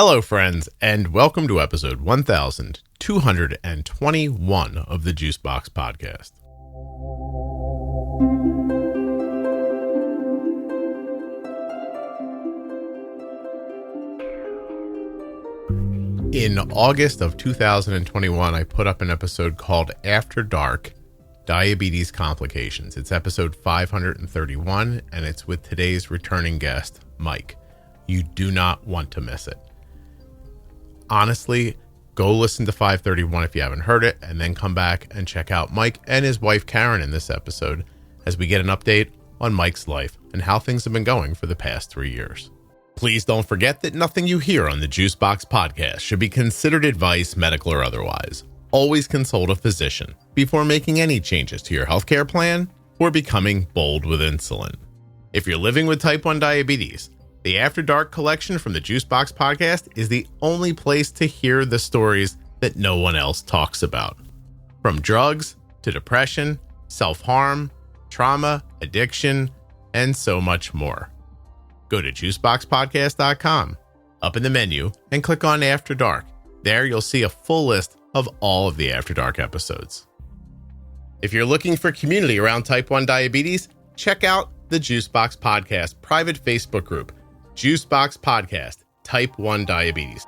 Hello, friends, and welcome to episode 1221 of the Juicebox Podcast. In August of 2021, I put up an episode called After Dark, Diabetes Complications. It's episode 531, and it's with today's returning guest, Mike. You do not want to miss it. Honestly, go listen to 531 if you haven't heard it, and then come back and check out Mike and his wife Karen in this episode as we get an update on Mike's life and how things have been going for the past 3 years. Please don't forget that nothing you hear on the Juicebox Podcast should be considered advice, medical or otherwise. Always consult a physician before making any changes to your healthcare plan or becoming bold with insulin. If you're living with type 1 diabetes, the After Dark collection from the Juicebox Podcast is the only place to hear the stories that no one else talks about. From drugs to depression, self-harm, trauma, addiction, and so much more. Go to juiceboxpodcast.com, up in the menu, and click on After Dark. There you'll see a full list of all of the After Dark episodes. If you're looking for community around type 1 diabetes, check out the Juicebox Podcast private Facebook group, Juicebox Podcast, Type 1 Diabetes.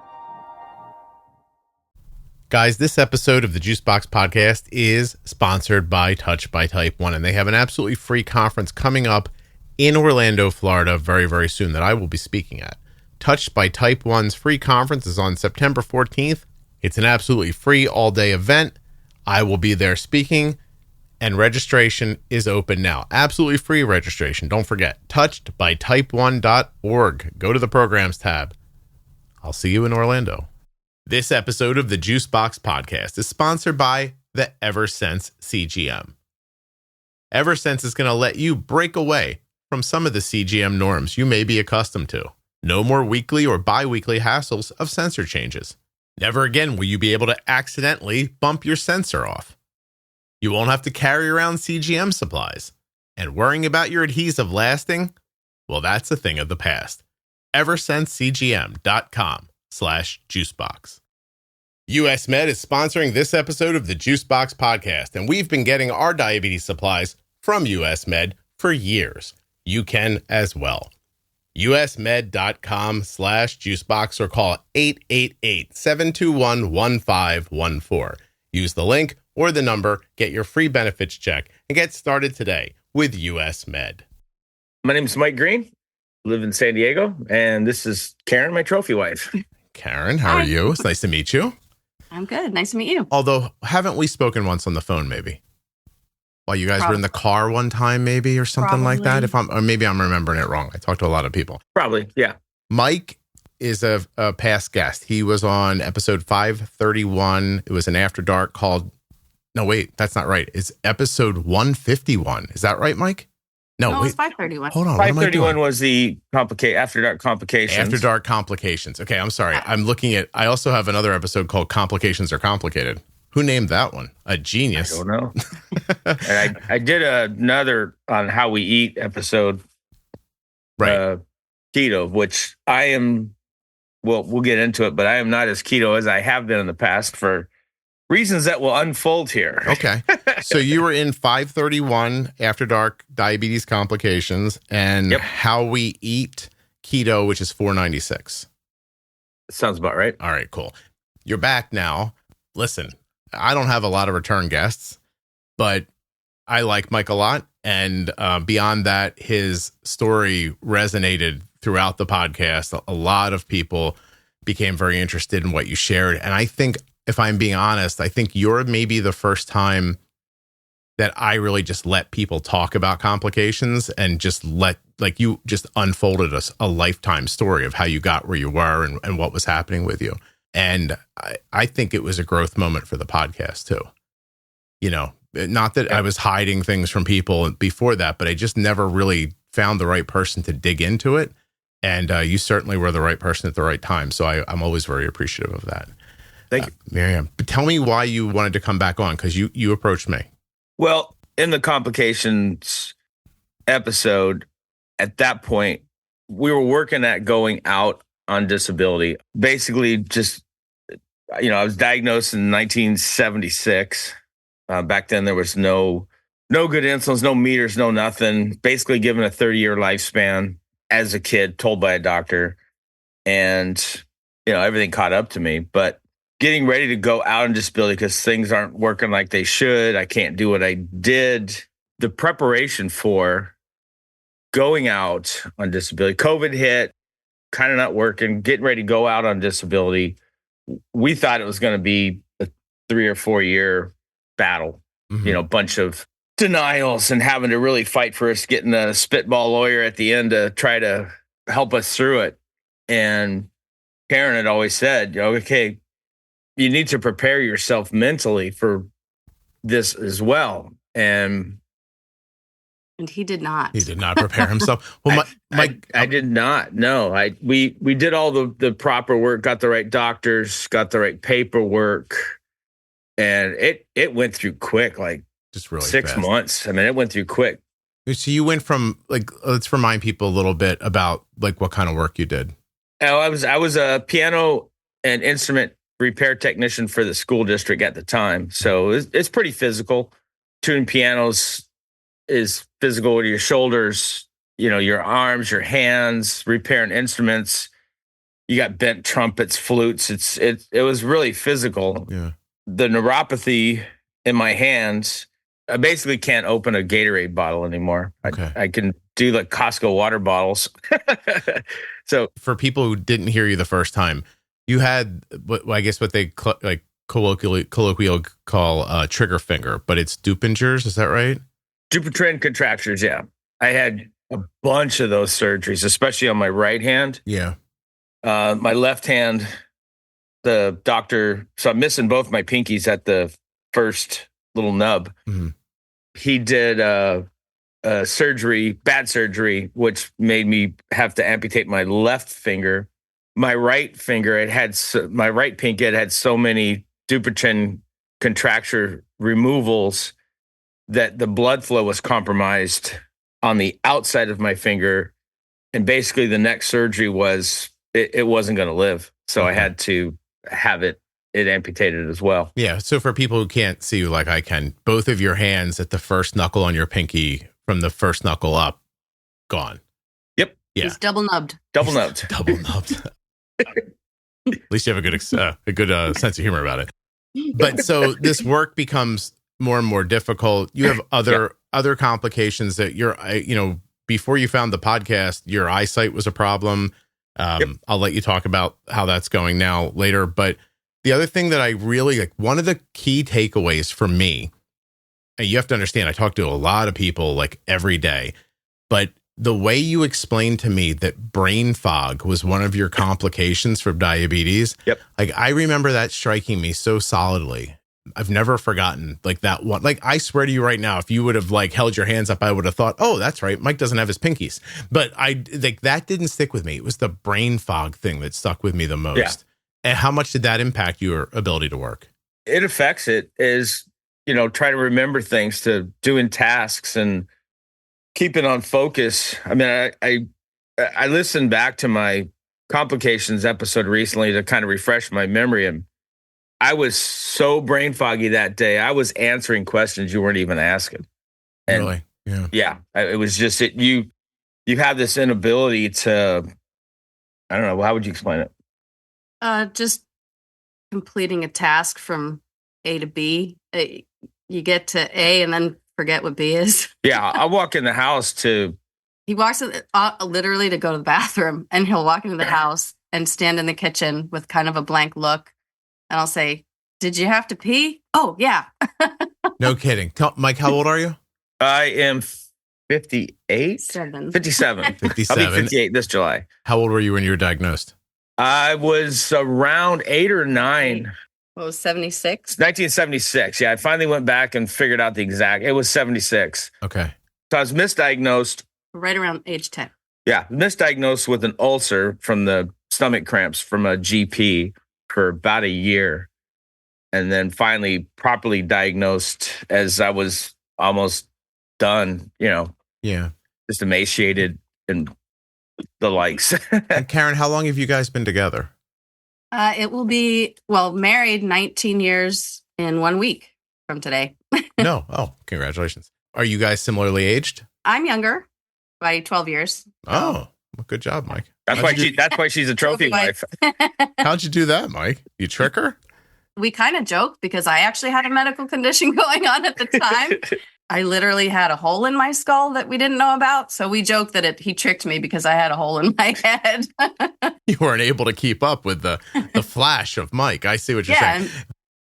Guys, this episode of the Juicebox Podcast is sponsored by Touched by Type 1, and they have an absolutely free conference coming up in Orlando, Florida, very, very soon that I will be speaking at. Touched by Type 1's free conference is on September 14th. It's an absolutely free all-day event. I will be there speaking, and registration is open now. Absolutely free registration. Don't forget, touchedbytype1.org. Go to the programs tab. I'll see you in Orlando. This episode of the Juicebox Podcast is sponsored by the Eversense CGM. Eversense is going to let you break away from some of the CGM norms you may be accustomed to. No more weekly or bi-weekly hassles of sensor changes. Never again will you be able to accidentally bump your sensor off. You won't have to carry around CGM supplies. And worrying about your adhesive lasting? Well, that's a thing of the past. EversenseCGM.com/juicebox. US Med is sponsoring this episode of the Juicebox Podcast, and we've been getting our diabetes supplies from US Med for years. You can as well. usmed.com/juicebox or call 888-721-1514. Use the link or the number, get your free benefits check, and get started today with US Med. My name is Mike Green, live in San Diego, and this is Karen, my trophy wife. Karen, how are you? It's nice to meet you. I'm good. Nice to meet you. Although, haven't we spoken once on the phone, maybe? While you guys were in the car one time, maybe, or something like that? Or maybe I'm remembering it wrong. I talked to a lot of people. Probably, yeah. Mike is a past guest. He was on episode 531. It was an After Dark called... No, wait, that's not right. It's episode 151. Is that right, Mike? No, it's 531. Hold on. 531 was the After Dark Complications. After Dark Complications. Okay, I'm sorry. I'm looking at... I also have another episode called Complications Are Complicated. Who named that one? A genius. I don't know. And I did another on how we eat episode. Right. Keto, which I am... Well, we'll get into it, but I am not as keto as I have been in the past for reasons that will unfold here. Okay. So you were in 531 After Dark Diabetes Complications and How We Eat Keto, which is 496. Sounds about right. All right, cool. You're back now. Listen, I don't have a lot of return guests, but I like Mike a lot. And beyond that, his story resonated throughout the podcast. A lot of people became very interested in what you shared. And I think, if I'm being honest, I think you're maybe the first time that I really just let people talk about complications and just you just unfolded a lifetime story of how you got where you were and what was happening with you. And I think it was a growth moment for the podcast too. You know, not that I was hiding things from people before that, but I just never really found the right person to dig into it. And you certainly were the right person at the right time. So I'm always very appreciative of that. Thank you. Miriam, but tell me why you wanted to come back on, because you approached me. Well, in the complications episode, at that point, we were working at going out on disability. Basically, just, I was diagnosed in 1976. Back then, there was no good insulins, no meters, no nothing. Basically given a 30-year lifespan as a kid, told by a doctor. And, everything caught up to me. But getting ready to go out on disability because things aren't working like they should. I can't do what I did. The preparation for going out on disability, COVID hit, kind of not working, getting ready to go out on disability. We thought it was going to be a 3 or 4 year battle, bunch of denials and having to really fight for us, getting a spitball lawyer at the end to try to help us through it. And Karen had always said, okay, you need to prepare yourself mentally for this as well. And he did not. He did not prepare himself. Well, I did not. No, we did all the proper work, got the right doctors, got the right paperwork, and it went through quick, like just really 6 fast. months. I mean, it went through quick. So you went from let's remind people a little bit about what kind of work you did. I was a piano and instrument repair technician for the school district at the time. So it's pretty physical. Tuning pianos is physical with your shoulders, your arms, your hands, repairing instruments. You got bent trumpets, flutes. It was really physical. Yeah. The neuropathy in my hands, I basically can't open a Gatorade bottle anymore. Okay. I can do like Costco water bottles. So for people who didn't hear you the first time, you had I guess what they colloquially call trigger finger, but it's Dupinger's. Is that right? Dupuytren contractures. Yeah. I had a bunch of those surgeries, especially on my right hand. Yeah. My left hand, the doctor, so I'm missing both my pinkies at the first little nub. Mm-hmm. He did bad surgery, which made me have to amputate my left finger. My right finger, my right pinky, it had so many Dupuytren contracture removals that the blood flow was compromised on the outside of my finger. And basically the next surgery was, it wasn't going to live. So I had to have it amputated as well. Yeah. So for people who can't see you like I can, both of your hands at the first knuckle on your pinky from the first knuckle up, gone. Yep. Yeah. He's double nubbed. Double nubbed. Double nubbed. At least you have a good sense of humor about it. But so this work becomes more and more difficult. You have other complications that before you found the podcast, your eyesight was a problem. I'll let you talk about how that's going now later. But the other thing that I really one of the key takeaways for me, and you have to understand, I talk to a lot of people every day, but the way you explained to me that brain fog was one of your complications from diabetes. Yep. I remember that striking me so solidly. I've never forgotten that one. I swear to you right now, if you would have held your hands up, I would have thought, oh, that's right, Mike doesn't have his pinkies. But that didn't stick with me. It was the brain fog thing that stuck with me the most. Yeah. And how much did that impact your ability to work? It affects it is, try to remember things, to doing tasks and keeping on focus. I mean, I listened back to my complications episode recently to kind of refresh my memory, and I was so brain foggy that day. I was answering questions you weren't even asking. And really? Yeah. Yeah. It was just you have this inability to, I don't know, how would you explain it? Just completing a task from A to B. You get to A and then forget what B is. Yeah. I walk in the house He walks literally to go to the bathroom, and he'll walk into the house and stand in the kitchen with kind of a blank look. And I'll say, did you have to pee? Oh, yeah. No kidding. Mike, how old are you? I am 58? 57. 57. I'll be 58 this July. How old were you when you were diagnosed? I was around 8 or 9. What was 76? 1976. Yeah, I finally went back and figured out the exact. It was 76. Okay. So I was misdiagnosed. Right around age 10. Yeah, misdiagnosed with an ulcer from the stomach cramps from a GP for about a year. And then finally properly diagnosed as I was almost done, Yeah. just emaciated and the likes. And Karen, how long have you guys been together? It will be, married 19 years in 1 week from today. No. Oh, congratulations. Are you guys similarly aged? I'm younger by 12 years. Oh, well, good job, Mike. That's why she's a trophy wife. How'd you do that, Mike? You trick her? We kind of joked because I actually had a medical condition going on at the time. I literally had a hole in my skull that we didn't know about. So we joked that he tricked me because I had a hole in my head. You weren't able to keep up with the flash of Mike. I see what you're saying.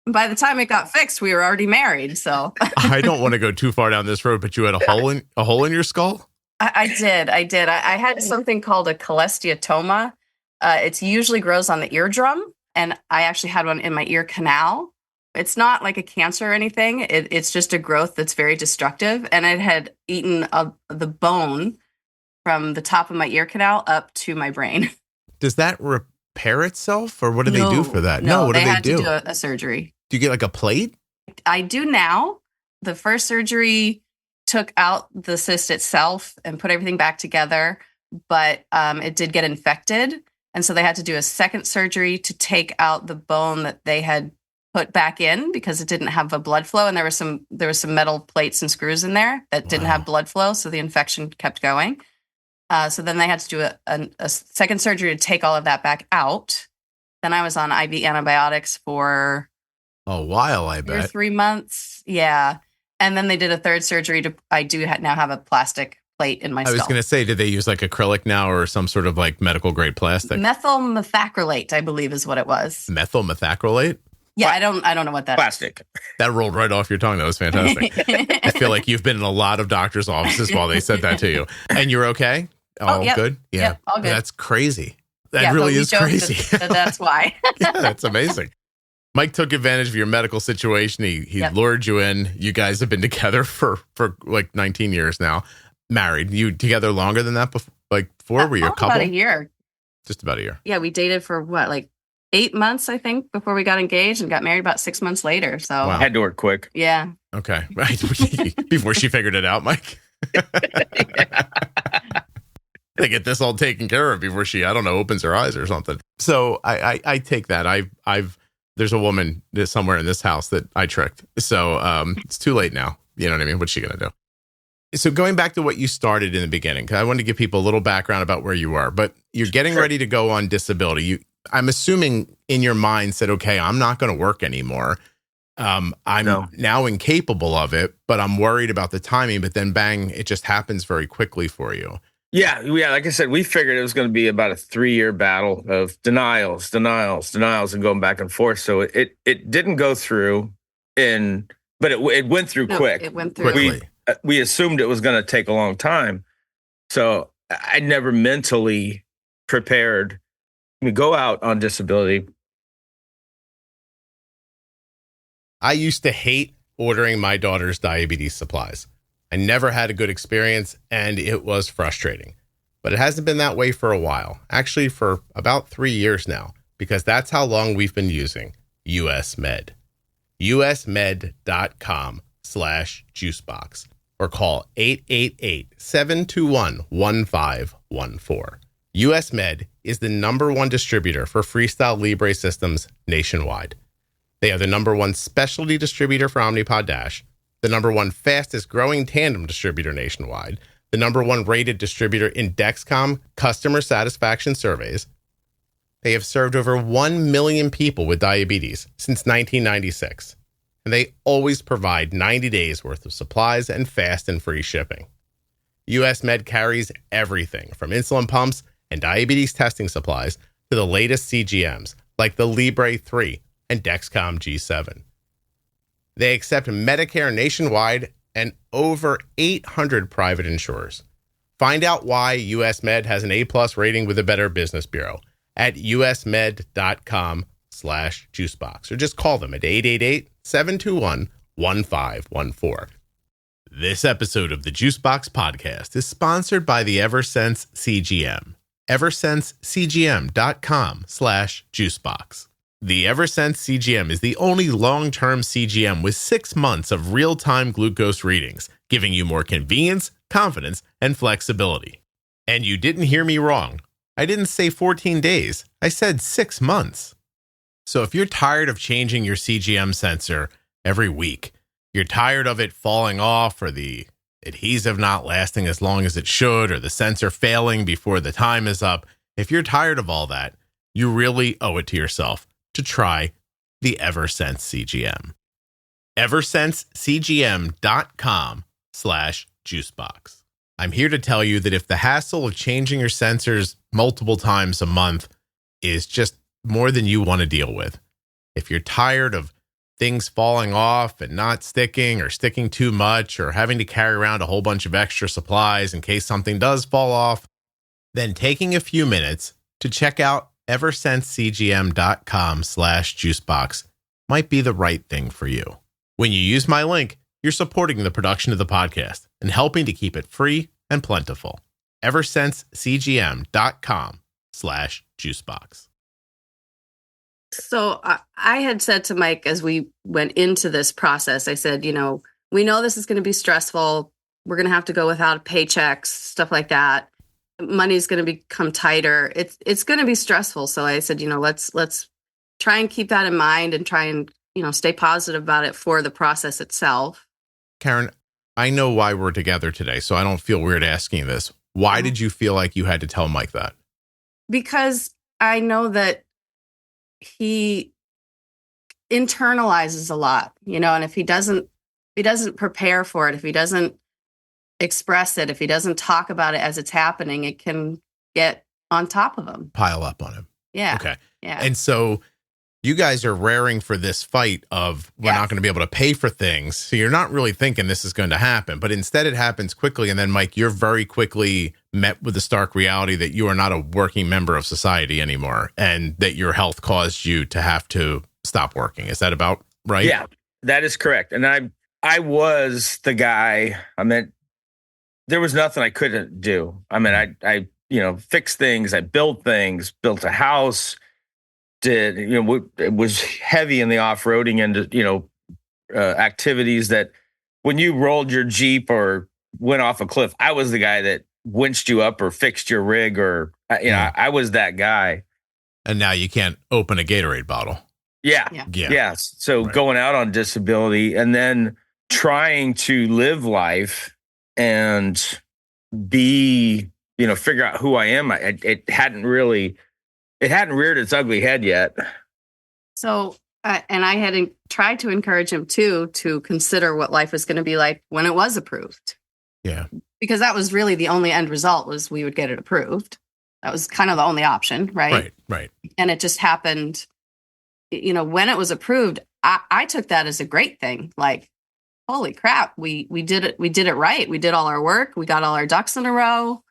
And by the time it got fixed, we were already married. So I don't want to go too far down this road, but you had a hole in your skull? I did. I had something called a cholesteatoma. It usually grows on the eardrum. And I actually had one in my ear canal. It's not like a cancer or anything. It's just a growth that's very destructive. And it had eaten the bone from the top of my ear canal up to my brain. Does that repair itself, or what do they do for that? No, what do they they had do? To do a surgery. Do you get like a plate? I do now. The first surgery took out the cyst itself and put everything back together, but it did get infected. And so they had to do a second surgery to take out the bone that they had put back in because it didn't have a blood flow. And there was some metal plates and screws in there that didn't have blood flow. So the infection kept going. So then they had to do a second surgery to take all of that back out. Then I was on IV antibiotics for a while, I bet. 2 or 3 months. Yeah. And then they did a third surgery I do now have a plastic plate in my skull. I was going to say, did they use like acrylic now or some sort of like medical grade plastic? Methyl methacrylate, I believe is what it was. Methyl methacrylate? Yeah, I don't know what that plastic. That rolled right off your tongue. That was fantastic. I feel like you've been in a lot of doctors' offices while they said that to you. And you're okay? Oh, yep. Good? Yeah. Yep, all good. That's crazy. That really is crazy. That's why. Yeah, that's amazing. Mike took advantage of your medical situation. He lured you in. You guys have been together for like 19 years now. Married. You together longer than that before? Were you a couple? About a year. Just about a year. Yeah, we dated for like 8 months, I think, before we got engaged, and got married about 6 months later. So wow. Had to work quick. Yeah. Okay. Right. Before she figured it out, Mike. They get this all taken care of before she, I don't know, opens her eyes or something. So I take that. There's a woman somewhere in this house that I tricked. So it's too late now. You know what I mean? What's she going to do? So going back to what you started in the beginning, because I wanted to give people a little background about where you are, but you're getting ready to go on disability. I'm assuming in your mind said, okay, I'm not going to work anymore. I'm now incapable of it, but I'm worried about the timing. But then bang, it just happens very quickly for you. Yeah. Like I said, we figured it was going to be about a 3-year battle of denials, and going back and forth. So it didn't go through, but it went through quick. It went through quickly. We assumed it was going to take a long time. So I never mentally prepared to go out on disability. I used to hate ordering my daughter's diabetes supplies. I never had a good experience, and it was frustrating. But it hasn't been that way for a while, actually for about 3 years now, because that's how long we've been using US Med. usmed.com/juicebox or call 888-721-1514. US Med is the #1 distributor for Freestyle Libre systems nationwide. They are the #1 specialty distributor for Omnipod DASH, the #1 fastest growing tandem distributor nationwide, the #1 rated distributor in Dexcom customer satisfaction surveys. They have served over 1 million people with diabetes since 1996, and they always provide 90 days worth of supplies and fast and free shipping. US Med carries everything from insulin pumps and diabetes testing supplies to the latest CGMs like the Libre 3 and Dexcom G7. They accept Medicare nationwide and over 800 private insurers. Find out why US Med has an A+ rating with the Better Business Bureau at usmed.com/juicebox or just call them at 888-721-1514. This episode of the Juicebox Podcast is sponsored by the Eversense CGM. Eversensecgm.com/juicebox. The Eversense CGM is the only long-term CGM with 6 months of real-time glucose readings, giving you more convenience, confidence, and flexibility. And you didn't hear me wrong. I didn't say 14 days. I said 6 months. So if you're tired of changing your CGM sensor every week, you're tired of it falling off or the adhesive not lasting as long as it should or the sensor failing before the time is up, if you're tired of all that, you really owe it to yourself to try the Eversense CGM. EversenseCGM.com/juicebox. I'm here to tell you that if the hassle of changing your sensors multiple times a month is just more than you want to deal with, if you're tired of things falling off and not sticking or sticking too much or having to carry around a whole bunch of extra supplies in case something does fall off, then taking a few minutes to check out EversenseCGM.com/juicebox might be the right thing for you. When you use my link, you're supporting the production of the podcast and helping to keep it free and plentiful. EversenseCGM.com/juicebox. So I had said to Mike as we went into this process, I said, we know this is going to be stressful. We're going to have to go without paychecks, stuff like that. Money's going to become tighter. It's going to be stressful. So I said, let's try and keep that in mind and try and, stay positive about it for the process itself. Karen, I know why we're together today, so I don't feel weird asking this. Why did you feel like you had to tell Mike that? Because I know that he internalizes a lot, and if he doesn't prepare for it, if he doesn't express it, if he doesn't talk about it as it's happening, it can get on top of him. Pile up on him. Yeah. Okay. Yeah. And so you guys are raring for this fight of we're not going to be able to pay for things. So you're not really thinking this is going to happen, but instead it happens quickly. And then, Mike, you're very quickly met with the stark reality that you are not a working member of society anymore and that your health caused you to have to stop working. Is that about right? Yeah, that is correct. And I was the guy. There was nothing I couldn't do. I fixed things. I built things, built a house, it was heavy in the off-roading and, activities that when you rolled your Jeep or went off a cliff, I was the guy that winched you up or fixed your rig or, I was that guy. And now you can't open a Gatorade bottle. Yeah. So going out on disability and then trying to live life and be, figure out who I am. It hadn't reared its ugly head yet. So, and I had tried to encourage him too, to consider what life was going to be like when it was approved. Yeah. Because that was really the only end result was we would get it approved. That was kind of the only option. Right. And it just happened, when it was approved, I took that as a great thing. Like, holy crap, we did it. We did it right. We did all our work. We got all our ducks in a row.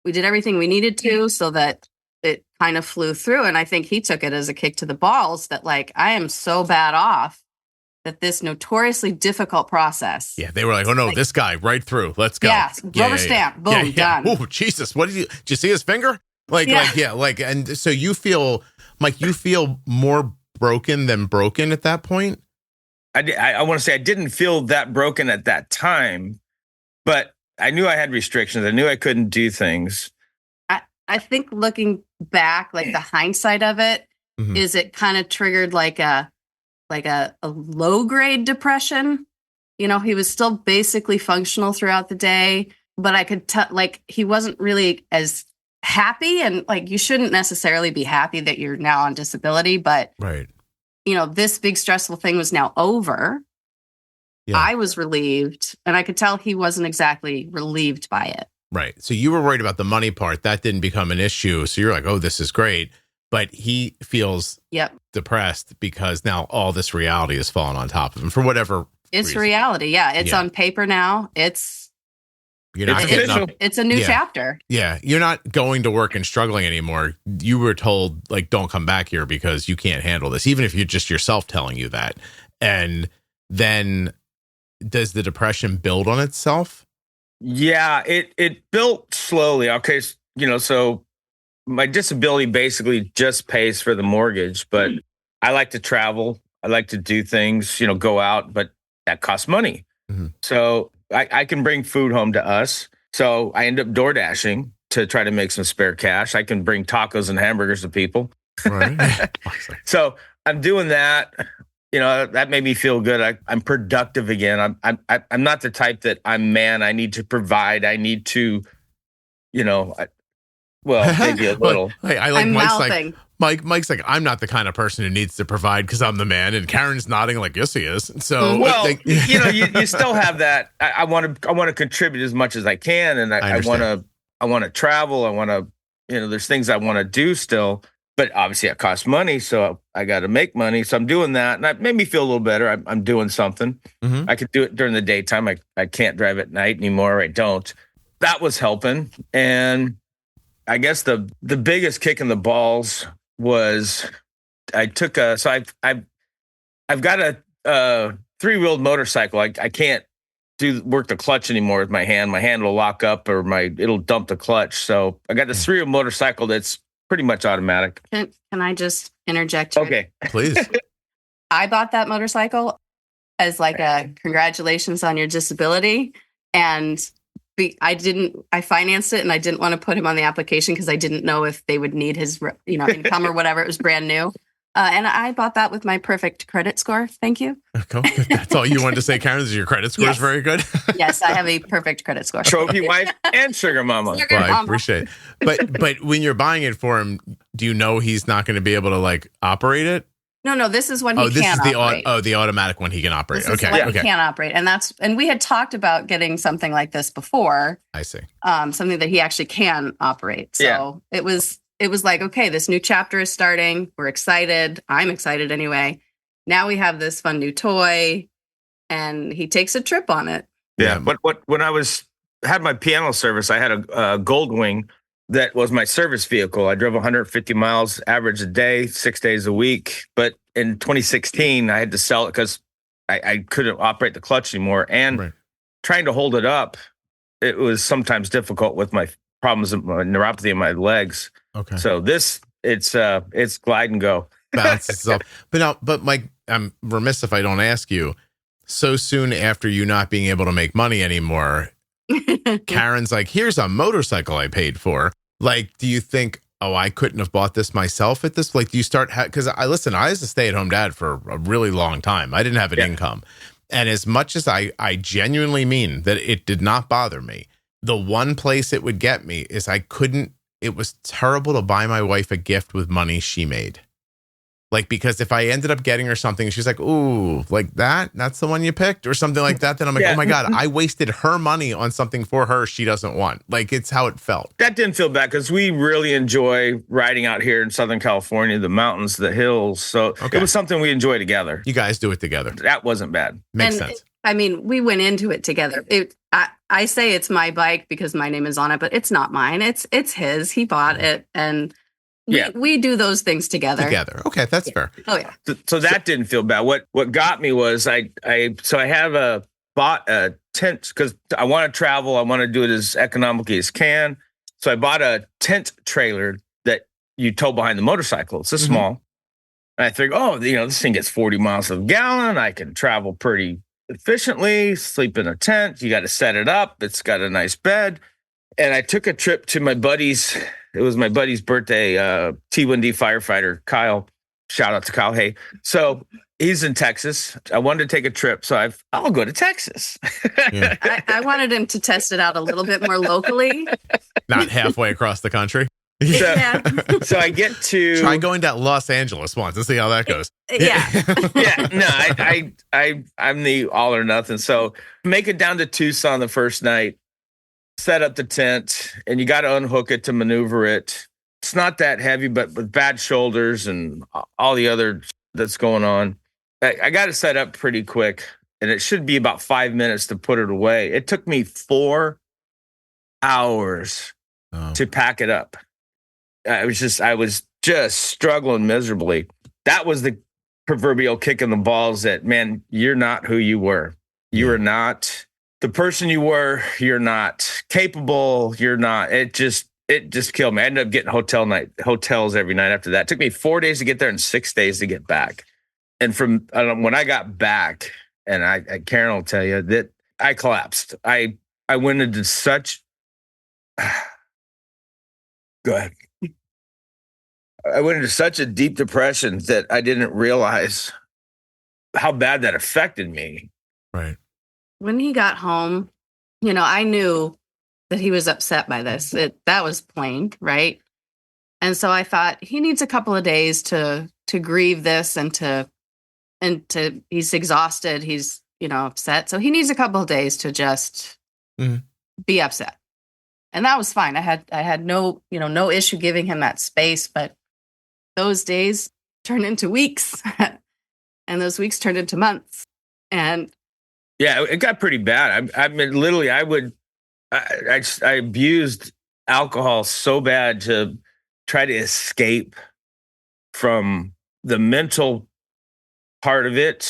We did everything we needed to so that it kind of flew through. And I think he took it as a kick to the balls that I am so bad off that this notoriously difficult process. Yeah. They were like, oh no, this guy right through. Let's go. Yeah. Rubber stamp. Boom. Done. Oh, Jesus. Did you see his finger? And so you feel, Mike, more broken than broken at that point? I want to say I didn't feel that broken at that time, but I knew I had restrictions. I knew I couldn't do things. I think looking back, the hindsight of it is it kind of triggered a low grade depression. He was still basically functional throughout the day, but I could tell he wasn't really as happy. And you shouldn't necessarily be happy that you're now on disability, but right. This big stressful thing was now over. Yeah. I was relieved, and I could tell he wasn't exactly relieved by it. Right. So you were worried about the money part. That didn't become an issue. So you're like, oh, this is great. But he feels depressed because now all this reality is falling on top of him for whatever reason. Reality. Yeah. It's on paper now. It's a new chapter. Yeah. You're not going to work and struggling anymore. You were told, don't come back here because you can't handle this, even if you're just yourself telling you that. And then does the depression build on itself? Yeah, it built slowly. Okay, so my disability basically just pays for the mortgage, but I like to travel. I like to do things, go out, but that costs money. Mm-hmm. So I can bring food home to us. So I end up door dashing to try to make some spare cash. I can bring tacos and hamburgers to people. Right. So I'm doing that. That made me feel good. I'm productive again. I'm not the type that I need to provide. I need to, maybe a little. I like Mike's like, I'm not the kind of person who needs to provide because I'm the man. And Karen's nodding like, yes, he is. So, you still have that. I want to contribute as much as I can. And I want to travel. I want to, there's things I want to do still, but obviously it costs money. So I got to make money. So I'm doing that. And that made me feel a little better. I'm doing something. Mm-hmm. I could do it during the daytime. I can't drive at night anymore. I don't. That was helping. And I guess the biggest kick in the balls was I've got a 3-wheeled motorcycle. I can't work the clutch anymore with my hand. My hand will lock up or it'll dump the clutch. So I got this 3-wheel motorcycle that's pretty much automatic. Can I just interject here? Okay. Please. I bought that motorcycle as like a congratulations on your disability. And I financed it and I didn't want to put him on the application because I didn't know if they would need his, income or whatever. It was brand new. And I bought that with my perfect credit score. Thank you. Okay. That's all you wanted to say, Karen, is your credit score is very good. Yes, I have a perfect credit score. Trophy wife and sugar mama. I appreciate it. But when you're buying it for him, do you know he's not going to be able to like operate it? No, this is when he can operate. The automatic one he can operate. This is when he can operate. And we had talked about getting something like this before. I see. Something that he actually can operate. So it was like, okay, this new chapter is starting. We're excited. I'm excited anyway. Now we have this fun new toy and he takes a trip on it. Yeah. But when I had my piano service, I had a Goldwing that was my service vehicle. I drove 150 miles average a day, 6 days a week. But in 2016, I had to sell it because I couldn't operate the clutch anymore. And trying to hold it up, it was sometimes difficult with my problems of my neuropathy in my legs. Okay. So it's glide and go. Bounces up. But Mike, I'm remiss if I don't ask you, so soon after you not being able to make money anymore, Karen's like, here's a motorcycle I paid for. Like, do you think, I couldn't have bought this myself at this? Like, do you start, because I was a stay-at-home dad for a really long time. I didn't have an income. And as much as I genuinely mean that it did not bother me, the one place it would get me is it was terrible to buy my wife a gift with money she made. Like, because if I ended up getting her something, she's like, ooh, like that's the one you picked or something like that. Then I'm like, oh my God, I wasted her money on something for her she doesn't want. Like, it's how it felt. That didn't feel bad because we really enjoy riding out here in Southern California, the mountains, the hills. So it was something we enjoy together. You guys do it together. That wasn't bad. Makes sense. We went into it together. I say it's my bike because my name is on it, but it's not mine. It's his. He bought it and we do those things together. Okay, that's fair. Oh yeah. So that didn't feel bad. What got me was I bought a tent because I want to travel. I want to do it as economically as can. So I bought a tent trailer that you tow behind the motorcycle. It's small. And I figured, this thing gets 40 miles a gallon. I can travel pretty efficiently, sleep in a tent. You got to set it up. It's got a nice bed. And I took a trip to my buddy's. It was my buddy's birthday, T1D firefighter, Kyle. Shout out to Kyle. Hey, so he's in Texas. I wanted to take a trip, so I'll go to Texas. Yeah. I wanted him to test it out a little bit more locally. Not halfway across the country. So I get to try going to Los Angeles once and see how that goes. I'm the all or nothing. So make it down to Tucson the first night. Set up the tent, and you got to unhook it to maneuver it. It's not that heavy, but with bad shoulders and all the other that's going on, I got it set up pretty quick, and it should be about 5 minutes to put it away. It took me 4 hours to pack it up. I was just struggling miserably. That was the proverbial kick in the balls that, man, you're not who you were. You are not the person you were. You're not capable. You're not. It just killed me. I ended up getting hotels every night after that. It took me 4 days to get there and 6 days to get back. And from when I got back, and Karen will tell you that I collapsed. I went into such Go ahead. I went into such a deep depression that I didn't realize how bad that affected me. Right. When he got home, I knew that he was upset by this. That was plain, right? And so I thought he needs a couple of days to grieve this and to he's exhausted. He's, upset. So he needs a couple of days to just be upset. And that was fine. I had no issue giving him that space, but those days turned into weeks and those weeks turned into months. And yeah, it got pretty bad. I mean, literally I abused alcohol so bad to try to escape from the mental part of it.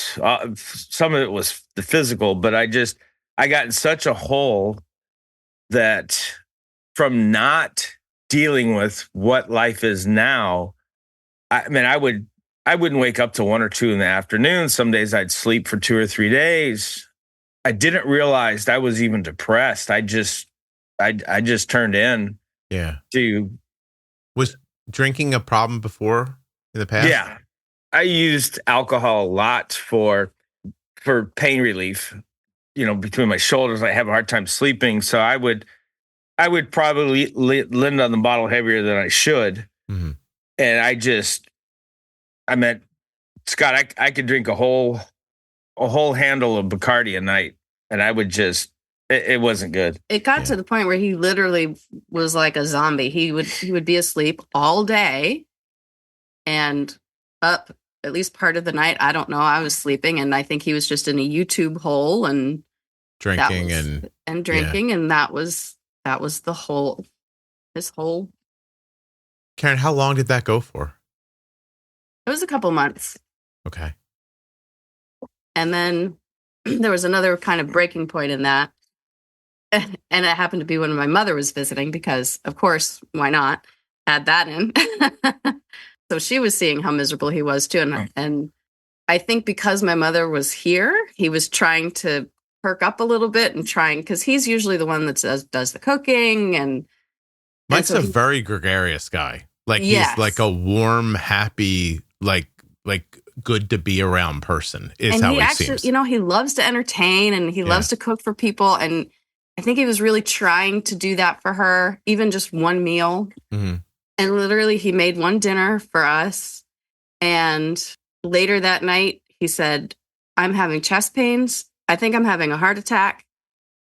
Some of it was the physical, but I got in such a hole that from not dealing with what life is now, I wouldn't wake up till 1 or 2 in the afternoon. Some days I'd sleep for 2 or 3 days. I didn't realize I was even depressed. I just turned in. Yeah. To Was drinking a problem before in the past? Yeah. I used alcohol a lot for pain relief. Between my shoulders, I have a hard time sleeping. So I would probably lend on the bottle heavier than I should. Mm-hmm. And I meant, Scott, I could drink a whole handle of Bacardi a night, and I would it wasn't good. it got to the point where he literally was like a zombie. He would be asleep all day and up at least part of the night. I don't know. I was sleeping, and I think he was just in a YouTube hole and drinking and drinking, and that was his whole. Karen, how long did that go for? It was a couple months. Okay. And then there was another kind of breaking point in that. And it happened to be when my mother was visiting because, of course, why not? Add that in. So she was seeing how miserable he was too. And I think because my mother was here, he was trying to perk up a little bit and because he's usually the one that does the cooking. And Mike's a very gregarious guy. Like he's like a warm, happy, like good to be around person is how he seems. He loves to entertain and he loves to cook for people. And I think he was really trying to do that for her, even just one meal. Mm-hmm. And literally he made one dinner for us. And later that night, he said, I'm having chest pains. I think I'm having a heart attack.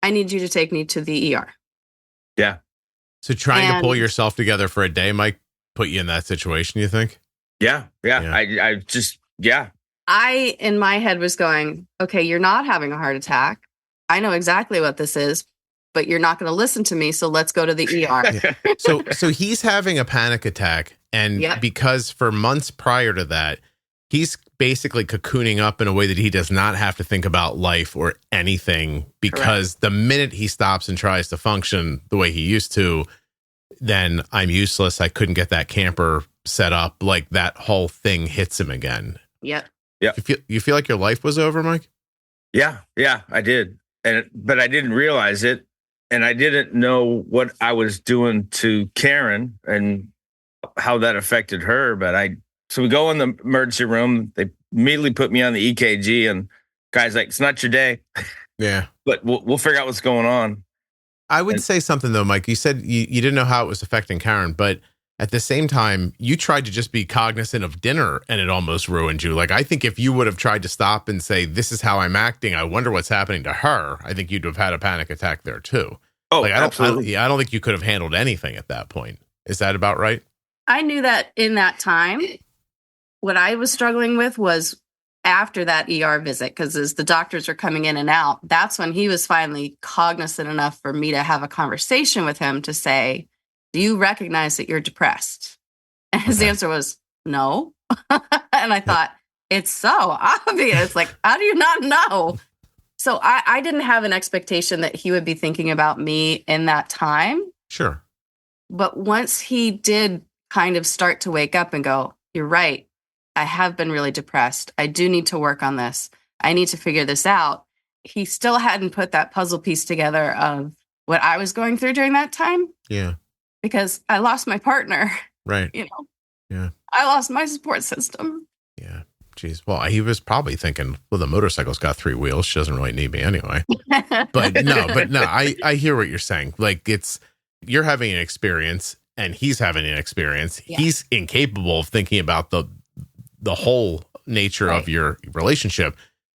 I need you to take me to the ER. Yeah. So trying to pull yourself together for a day might put you in that situation, you think? Yeah. I, in my head, was going, okay, you're not having a heart attack. I know exactly what this is, but you're not going to listen to me. So let's go to the ER. Yeah. So he's having a panic attack. And because for months prior to that, he's basically cocooning up in a way that he does not have to think about life or anything, because the minute he stops and tries to function the way he used to, then I'm useless. I couldn't get that camper set up. Like that whole thing hits him again. Yep. You feel like your life was over, Mike? Yeah, I did. But I didn't realize it. And I didn't know what I was doing to Karen and how that affected her. So we go in the emergency room. They immediately put me on the EKG, and guy's like, it's not your day. Yeah. But we'll figure out what's going on. I would say something though, Mike. You said you didn't know how it was affecting Karen, but at the same time, you tried to just be cognizant of dinner and it almost ruined you. Like, I think if you would have tried to stop and say, this is how I'm acting, I wonder what's happening to her, I think you'd have had a panic attack there too. Oh, absolutely. I don't think you could have handled anything at that point. Is that about right? I knew that in that time, what I was struggling with was after that ER visit, because as the doctors are coming in and out, that's when he was finally cognizant enough for me to have a conversation with him to say, do you recognize that you're depressed? And his answer was no. And I thought, it's so obvious. Like, how do you not know? So I didn't have an expectation that he would be thinking about me in that time. Sure. But once he did kind of start to wake up and go, you're right, I have been really depressed. I do need to work on this. I need to figure this out. He still hadn't put that puzzle piece together of what I was going through during that time. Yeah. because I lost my partner. Right. You know, Yeah. I lost my support system. Yeah. Jeez. Well, he was probably thinking, well, the motorcycle's got 3 wheels. She doesn't really need me anyway. But no, I hear what you're saying. Like you're having an experience and he's having an experience. Yeah. He's incapable of thinking about the whole nature of your relationship.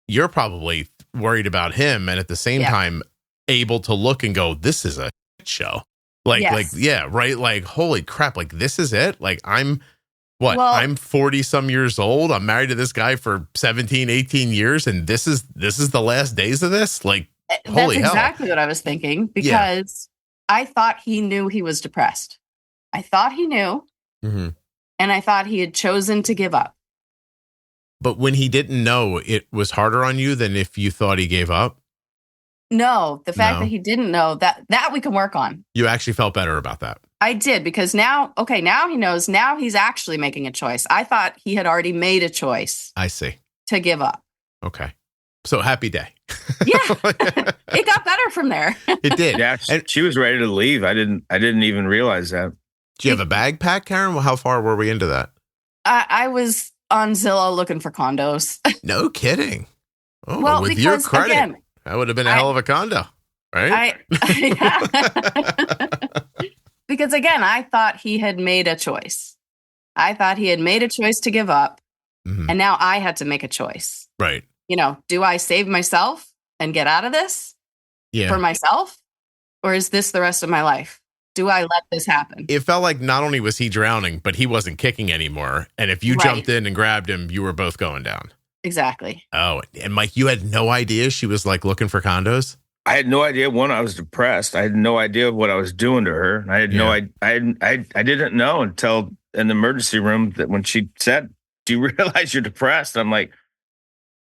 You're probably worried about him. And at the same time, able to look and go, this is a show. Like, right. Like, holy crap. Like, this is it. Like I'm 40 some years old. I'm married to this guy for 17, 18 years. And this is the last days of this. Like, holy hell. That's exactly what I was thinking, because I thought he knew he was depressed. I thought he knew. Mm-hmm. And I thought he had chosen to give up. But when he didn't know, it was harder on you than if you thought he gave up? No, the fact that he didn't know, that we can work on. You actually felt better about that? I did, because now he knows. Now he's actually making a choice. I thought he had already made a choice. I see. To give up. Okay. So happy day. Yeah. It got better from there. It did. Yeah. And she was ready to leave. I didn't even realize that. Do you have a bag pack, Karen? Well, how far were we into that? I was on Zillow looking for condos. No kidding. Oh, well, with because, your credit, again, that would have been a hell of a condo, right? Because again, I thought he had made a choice. I thought he had made a choice to give up. Mm-hmm. And now I had to make a choice. Right. You know, do I save myself and get out of this for myself? Or is this the rest of my life? Do I let this happen? It felt like not only was he drowning, but he wasn't kicking anymore. And if you jumped in and grabbed him, you were both going down. Exactly. Oh, and Mike, you had no idea she was like looking for condos? I had no idea. One, I was depressed. I had no idea what I was doing to her. I had no idea. I didn't know until in the emergency room that when she said, "Do you realize you're depressed?" I'm like,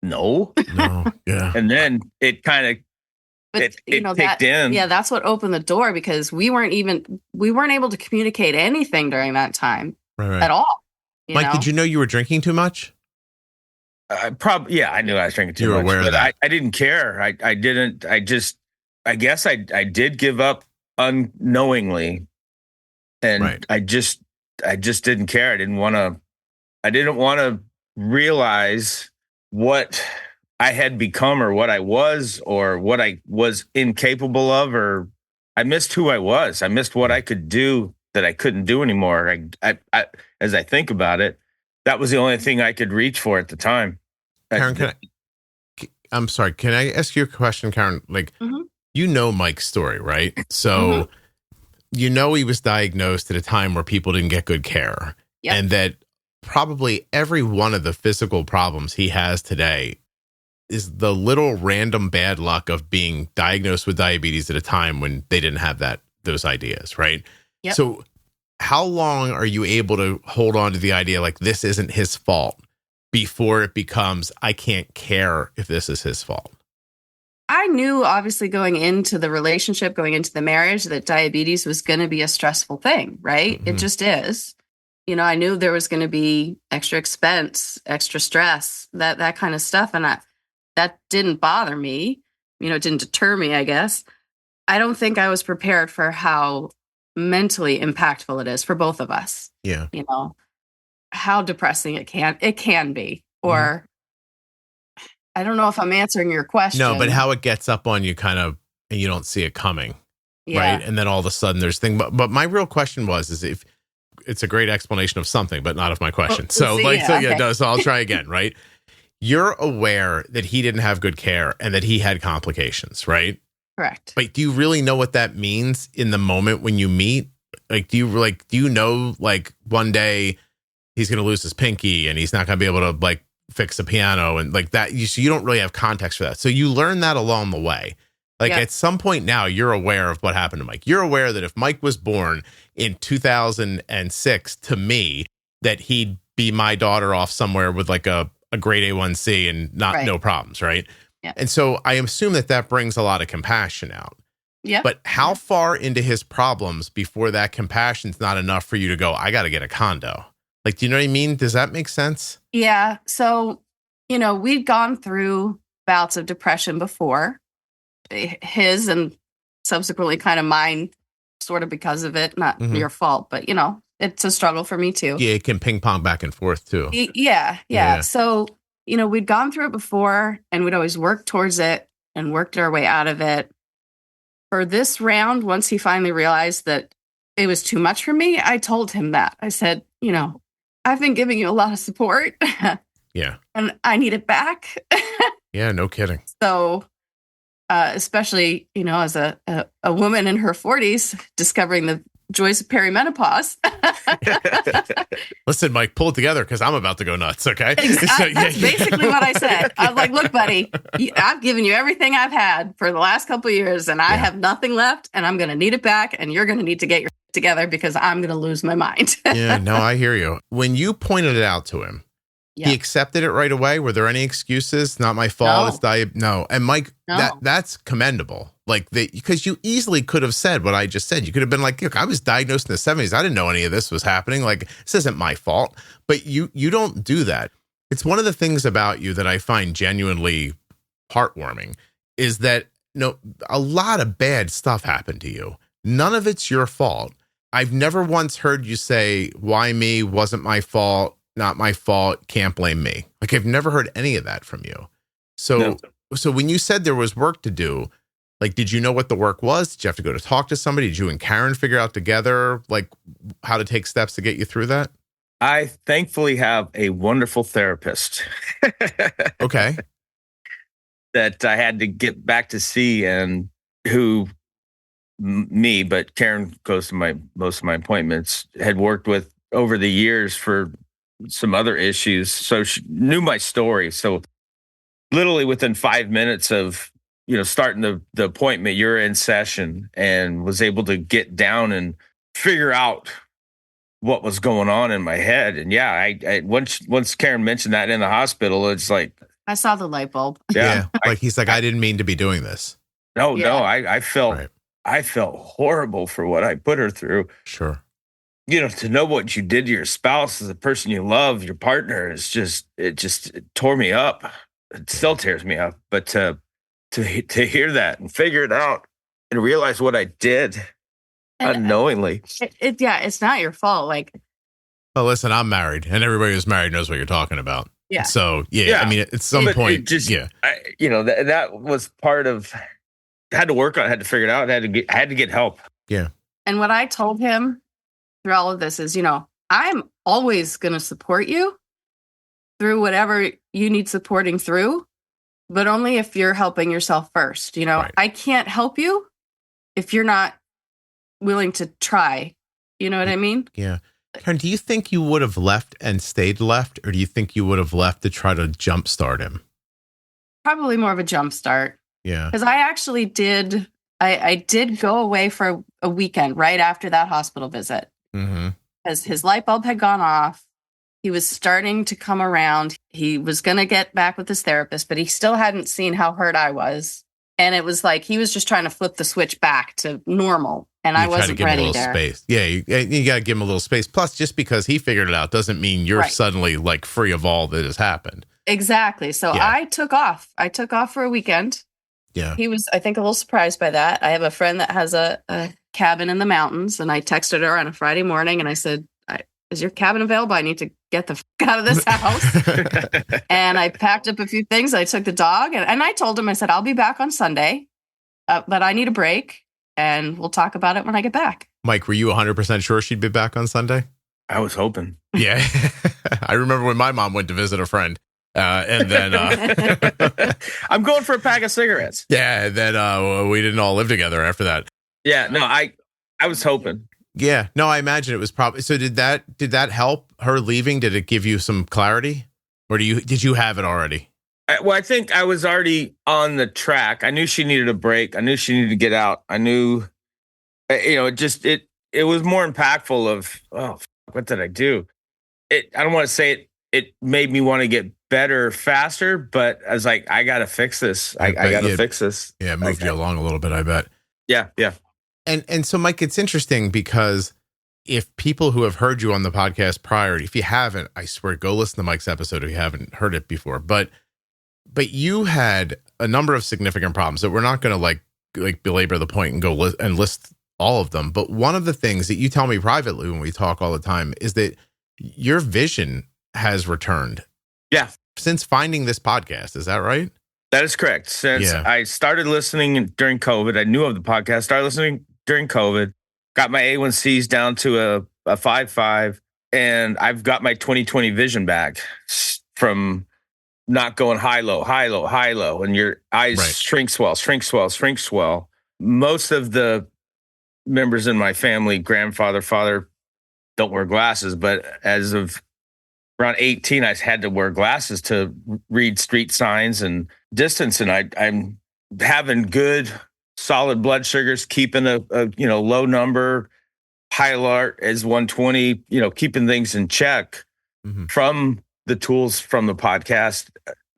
no. Yeah. And then it kind of it kicked in. Yeah, that's what opened the door, because we weren't able to communicate anything during that time at all. Mike, did you know you were drinking too much? I knew I was drinking too you were much. Aware of that. I didn't care. I didn't. I guess I did give up unknowingly, and I just didn't care. I didn't want to realize what I had become, or what I was, or what I was incapable of, or I missed who I was. I missed what I could do that I couldn't do anymore. I as I think about it, that was the only thing I could reach for at the time. Karen, I'm sorry. Can I ask you a question, Karen? Like, you know Mike's story, right? So you know he was diagnosed at a time where people didn't get good care. Yep. And that probably every one of the physical problems he has today is the little random bad luck of being diagnosed with diabetes at a time when they didn't have those ideas, right? Yep. So how long are you able to hold on to the idea like this isn't his fault before it becomes, I can't care if this is his fault? I knew, obviously, going into the relationship, going into the marriage, that diabetes was going to be a stressful thing, right? Mm-hmm. It just is. You know, I knew there was going to be extra expense, extra stress, that kind of stuff. And that didn't bother me. You know, it didn't deter me, I guess. I don't think I was prepared for how mentally impactful it is for both of us. Yeah. You know, how depressing it can be. Or I don't know if I'm answering your question. No, but how it gets up on you kind of, and you don't see it coming. Yeah. Right. And then all of a sudden there's thing. But my real question is if it's a great explanation of something, but not of my question. So I'll try again. Right. You're aware that he didn't have good care and that he had complications, right? Correct. But do you really know what that means in the moment when you meet? Like, do you know, like one day he's going to lose his pinky and he's not going to be able to like fix a piano and like that. You don't really have context for that. So you learn that along the way. Like at some point now you're aware of what happened to Mike. You're aware that if Mike was born in 2006 to me, that he'd be my daughter off somewhere with like a grade A1C and no problems. Right. Yeah. And so I assume that brings a lot of compassion out. Yeah. But how far into his problems before that compassion's not enough for you to go, I got to get a condo? Like, do you know what I mean? Does that make sense? Yeah. So, you know, we've gone through bouts of depression before, his and subsequently kind of mine sort of because of it. Not your fault, but it's a struggle for me too. Yeah, it can ping pong back and forth too. Yeah. So, we'd gone through it before and we'd always worked towards it and worked our way out of it. For this round, once he finally realized that it was too much for me, I told him that. I said, I've been giving you a lot of support. Yeah. And I need it back. Yeah, no kidding. So, especially, as a woman in her 40s discovering the joys of perimenopause. Listen, Mike, pull it together because I'm about to go nuts, okay? That's basically what I said. I was like, look, buddy, I've given you everything I've had for the last couple of years, and I have nothing left, and I'm going to need it back, and you're going to need to get your together because I'm going to lose my mind. Yeah, no, I hear you. When you pointed it out to him, he accepted it right away. Were there any excuses? Not my fault. No. It's no. And Mike, No. that's commendable. Like because you easily could have said what I just said. You could have been like, look, I was diagnosed in the 70s. I didn't know any of this was happening. Like, this isn't my fault. But you don't do that. It's one of the things about you that I find genuinely heartwarming is that a lot of bad stuff happened to you. None of it's your fault. I've never once heard you say, why me? Wasn't my fault. Not my fault. Can't blame me. Like, I've never heard any of that from you. So when you said there was work to do, like, did you know what the work was? Did you have to go to talk to somebody? Did you and Karen figure out together, like, how to take steps to get you through that? I thankfully have a wonderful therapist. Okay. That I had to get back to see, and but Karen goes to most of my appointments, had worked with over the years for some other issues. So she knew my story. So literally within 5 minutes of, starting the appointment, you're in session, and was able to get down and figure out what was going on in my head. And I once Karen mentioned that in the hospital, it's like, I saw the light bulb. Yeah. Like, he's like, I didn't mean to be doing this. No, I felt, Right. I felt horrible for what I put her through. Sure. To know what you did to your spouse, as the person you love, your partner, it tore me up. It still tears me up. But to hear that and figure it out and realize what I did unknowingly. It's not your fault. Like, well, listen, I'm married, and everybody who's married knows what you're talking about. Yeah. So, I mean, at some point, that was part of, I had to work on it, had to figure it out. I had to get help. Yeah. And what I told him through all of this is, I'm always going to support you through whatever you need supporting through, but only if you're helping yourself first. Right. I can't help you if you're not willing to try. You know what I mean? Yeah. Karen, do you think you would have left and stayed left, or do you think you would have left to try to jumpstart him? Probably more of a jumpstart. Yeah. Because I actually did. I did go away for a weekend right after that hospital visit. Because his light bulb had gone off. He was starting to come around. He was going to get back with his therapist, but he still hadn't seen how hurt I was. And it was like he was just trying to flip the switch back to normal. And I wasn't ready there. Space. Yeah, you got to give him a little space. Plus, just because he figured it out doesn't mean you're suddenly like free of all that has happened. Exactly. So I took off. I took off for a weekend. Yeah. He was, I think, a little surprised by that. I have a friend that has a cabin in the mountains, and I texted her on a Friday morning, and I said, is your cabin available? I need to get the fuck out of this house. And I packed up a few things. I took the dog, and I told him, I said, I'll be back on Sunday, but I need a break, and we'll talk about it when I get back. Mike, were you 100% sure she'd be back on Sunday? I was hoping. Yeah. I remember when my mom went to visit a friend. And then I'm going for a pack of cigarettes. Yeah. And then we didn't all live together after that. Yeah. No, I was hoping. Yeah. No, I imagine it was probably. So did that help her leaving? Did it give you some clarity, or did you have it already? I think I was already on the track. I knew she needed a break. I knew she needed to get out. I knew, it was more impactful of, what did I do? I don't want to say it. It made me want to get better faster, but I was like, I got to fix this. I got to fix this. Yeah, it moved you along a little bit, I bet. Yeah, yeah. And so, Mike, it's interesting because if people who have heard you on the podcast prior, if you haven't, I swear, go listen to Mike's episode if you haven't heard it before. But you had a number of significant problems that we're not going to like belabor the point and go and list all of them, but one of the things that you tell me privately when we talk all the time is that your vision has returned. Yeah. Since finding this podcast. Is that right? That is correct. Since I started listening during COVID, I knew of the podcast, started listening during COVID, got my A1Cs down to a 5.5, and I've got my 20/20 vision back from not going high, low, and your eyes shrink, swell. Most of the members in my family, grandfather, father, don't wear glasses, but as of around 18, I had to wear glasses to read street signs and distance. And I'm having good, solid blood sugars, keeping a low number, high alert as 120, keeping things in check from the tools from the podcast.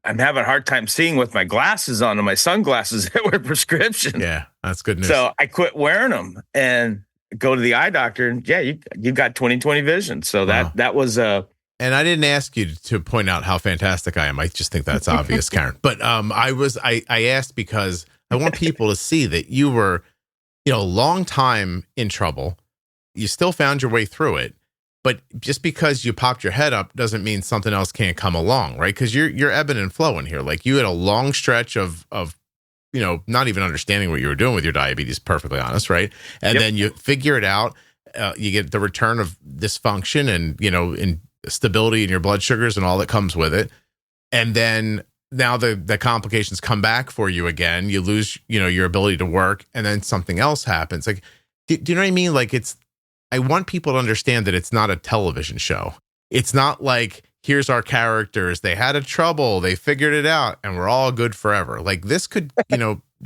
I'm having a hard time seeing with my glasses on and my sunglasses that were prescription. Yeah, that's good news. So I quit wearing them and go to the eye doctor, and you got 20/20 vision. So that was and I didn't ask you to point out how fantastic I am. I just think that's obvious, Karen. But I asked because I want people to see that you were, a long time in trouble. You still found your way through it. But just because you popped your head up doesn't mean something else can't come along, right? Because you're ebbing and flowing here. Like you had a long stretch of not even understanding what you were doing with your diabetes, perfectly honest, right? And then you figure it out. You get the return of dysfunction and, in stability in your blood sugars and all that comes with it. And then now the complications come back for you again. You lose, your ability to work, and then something else happens. Like, do you know what I mean? Like I want people to understand that it's not a television show. It's not like, here's our characters. They had a trouble. They figured it out and we're all good forever. Like this could,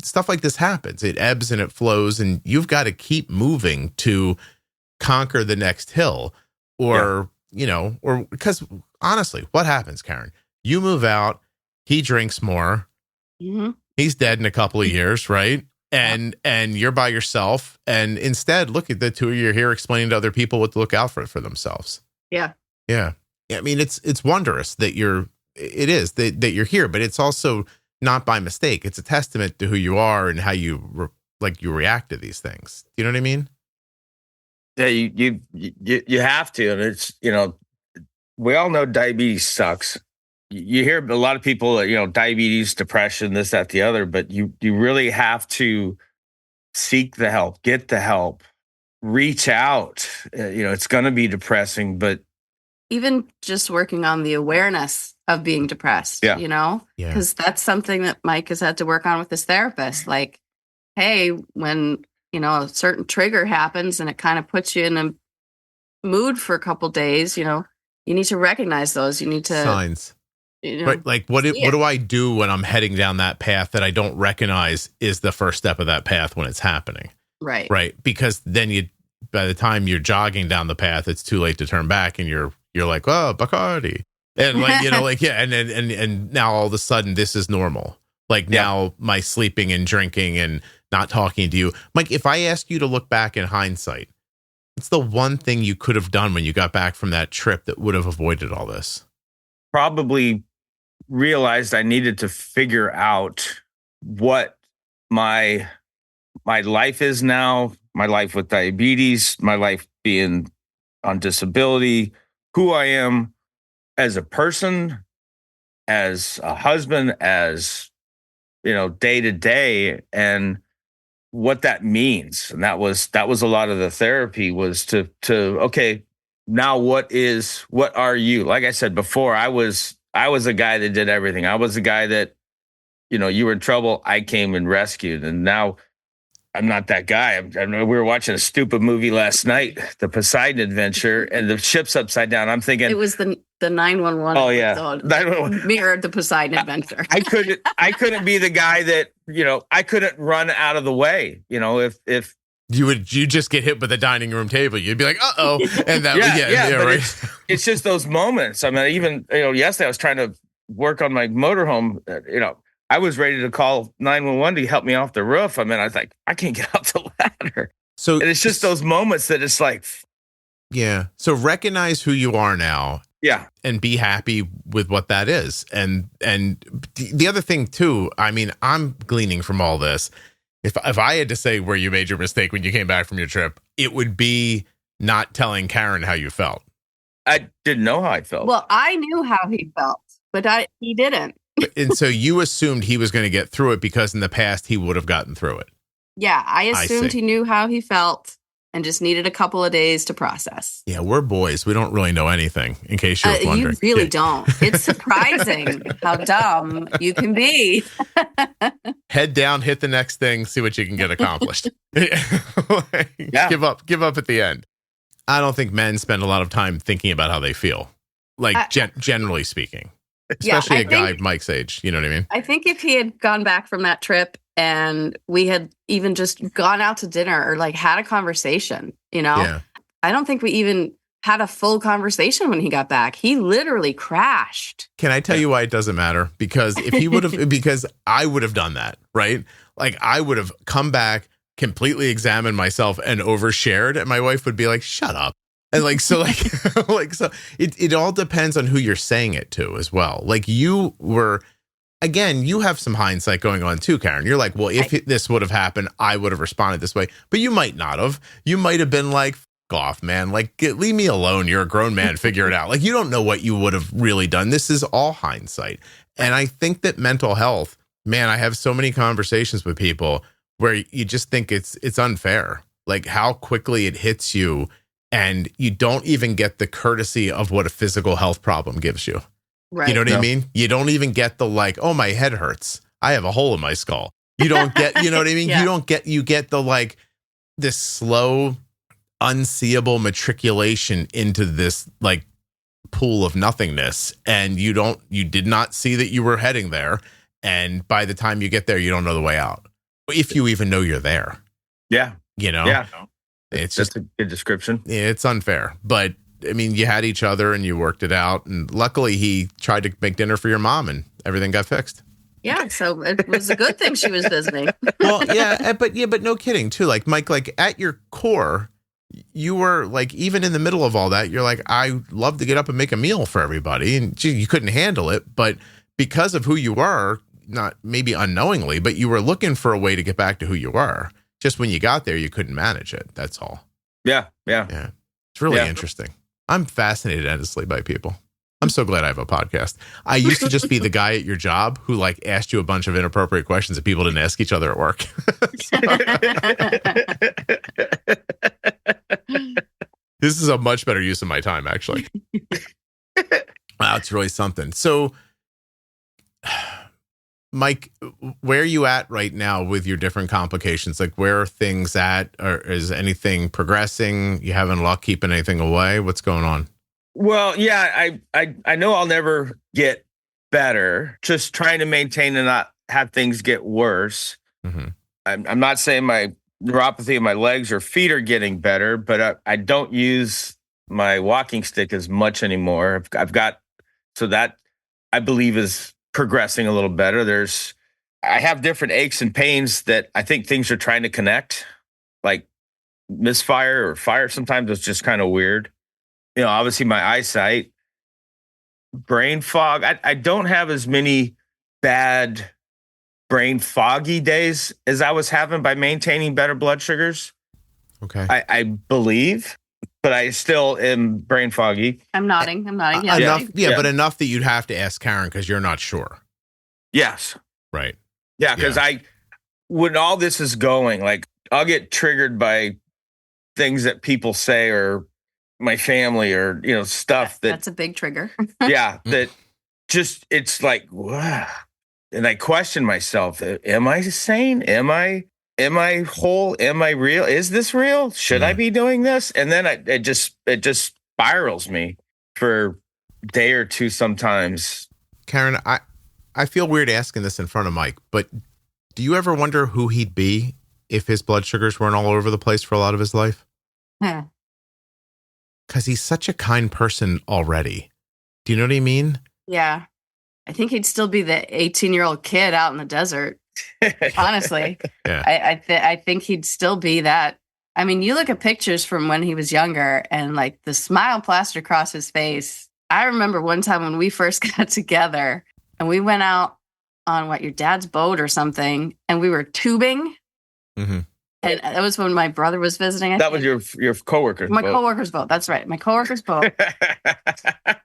stuff like this happens. It ebbs and it flows, and you've got to keep moving to conquer the next hill or because honestly, what happens, Karen? You move out, he drinks more. Mm-hmm. He's dead in a couple of years, right? And you're by yourself, and instead, look at the two of you here explaining to other people what to look out for themselves. Yeah. I mean, it's wondrous that you're here, but it's also not by mistake. It's a testament to who you are and how you react to these things. Do you know what I mean? Yeah, you have to, and it's we all know diabetes sucks. You hear a lot of people, diabetes, depression, this, that, the other, but you really have to seek the help, get the help, reach out. It's going to be depressing, but even just working on the awareness of being depressed, because that's something that Mike has had to work on with his therapist. Like, hey, when, a certain trigger happens and it kind of puts you in a mood for a couple days, you need to recognize those. You need to signs. But like, what do I do when I'm heading down that path that I don't recognize is the first step of that path when it's happening? Right. Right. Because then by the time you're jogging down the path, it's too late to turn back, and you're like, oh, Bacardi. And like, and now all of a sudden this is normal. Like now my sleeping and drinking and not talking to you. Mike, if I ask you to look back in hindsight, what's the one thing you could have done when you got back from that trip that would have avoided all this? Probably realized I needed to figure out what my life is now, my life with diabetes, my life being on disability, who I am as a person, as a husband, as, day to day, and what that means. And that was a lot of the therapy was to okay, now what are you? Like I said before, I was a guy that did everything. I was a guy that, you were in trouble, I came and rescued. And now I'm not that guy. We were watching a stupid movie last night, The Poseidon Adventure, and the ship's upside down. I'm thinking it was the 911. Oh yeah, 911 mirrored the Poseidon Adventure. I couldn't be the guy that I couldn't run out of the way. If you just get hit with a dining room table, you'd be like, uh-oh. And that right. It's just those moments. I mean, even yesterday I was trying to work on my motorhome. I was ready to call 911 to help me off the roof. I mean, I was like, I can't get off the ladder. So and it's just those moments that it's like, yeah. So recognize who you are now. Yeah. And be happy with what that is. And the other thing too, I mean, I'm gleaning from all this If I had to say where you made your mistake when you came back from your trip, it would be not telling Karen how you felt. I didn't know how I felt. Well, I knew how he felt, but he didn't. And so you assumed he was going to get through it because in the past he would have gotten through it. Yeah, I assumed he knew how he felt and just needed a couple of days to process. Yeah, we're boys. We don't really know anything, in case you're wondering. You really don't. It's surprising how dumb you can be. Head down, hit the next thing, see what you can get accomplished. Yeah. Give up at the end. I don't think men spend a lot of time thinking about how they feel, like generally speaking, especially a guy Mike's age. You know what I mean? I think if he had gone back from that trip and we had even just gone out to dinner or like had a conversation, I don't think we even had a full conversation when he got back. He literally crashed. Can I tell you why it doesn't matter? Because if he would have, because I would have done that, right? Like I would have come back, completely examined myself and overshared, and my wife would be like, shut up. And so it all depends on who you're saying it to as well. Like you were, again, you have some hindsight going on too, Karen. You're like, well, if this would have happened, I would have responded this way, but you might not have. You might have been like, f off, man. Like, leave me alone. You're a grown man. Figure it out. Like, you don't know what you would have really done. This is all hindsight. And I think that mental health, man, I have so many conversations with people where you just think it's unfair, like how quickly it hits you, and you don't even get the courtesy of what a physical health problem gives you. Right. You know what I mean? You don't even get the like, oh, my head hurts. I have a hole in my skull. You don't get, you know what I mean? Yeah. You get the like this slow, unseeable matriculation into this like pool of nothingness. And you did not see that you were heading there. And by the time you get there, you don't know the way out. If you even know you're there. Yeah. Yeah. That's just a good description. It's unfair. But I mean, you had each other and you worked it out. And luckily he tried to make dinner for your mom and everything got fixed. Yeah. So it was a good thing she was visiting. Well, but no kidding too. Like Mike, like at your core, you were like, even in the middle of all that, you're like, I love to get up and make a meal for everybody. And gee, you couldn't handle it. But because of who you were, not maybe unknowingly, but you were looking for a way to get back to who you were. Just when you got there, you couldn't manage it. That's all. Yeah. It's really interesting. I'm fascinated endlessly by people. I'm so glad I have a podcast. I used to just be the guy at your job who like asked you a bunch of inappropriate questions that people didn't ask each other at work. This is a much better use of my time, actually. Wow, it's really something. So, Mike, where are you at right now with your different complications? Like, where are things at? Or is anything progressing? You having luck keeping anything away? What's going on? Well, yeah, I know I'll never get better. Just trying to maintain and not have things get worse. Mm-hmm. I'm not saying my neuropathy in my legs or feet are getting better, but I don't use my walking stick as much anymore. I've got, so that I believe is progressing a little better. I have different aches and pains that I think things are trying to connect, like misfire or fire. Sometimes it's just kind of weird. Obviously my eyesight, brain fog. I don't have as many bad brain foggy days as I was having by maintaining better blood sugars. Okay. I believe, but I still am brain foggy. I'm nodding. Yeah. Enough, but enough that you'd have to ask Karen because you're not sure. Yes. Right. Yeah, because when all this is going, like I'll get triggered by things that people say or my family or, stuff that's a big trigger. That just, it's like, wow. And I question myself. Am I sane? Am I whole? Am I real? Is this real? Should I be doing this? And then it just spirals me for a day or two sometimes. Karen, I feel weird asking this in front of Mike, but do you ever wonder who he'd be if his blood sugars weren't all over the place for a lot of his life? Yeah. Because he's such a kind person already. Do you know what I mean? Yeah. I think he'd still be the 18-year-old kid out in the desert. Honestly. Yeah. I think he'd still be that. I mean, you look at pictures from when he was younger and like the smile plastered across his face. I remember one time when we first got together and we went out on your dad's boat or something, and we were tubing Mm-hmm. And that was when my brother was visiting. That was your coworker's my boat. coworker's boat. That's right. My coworker's boat.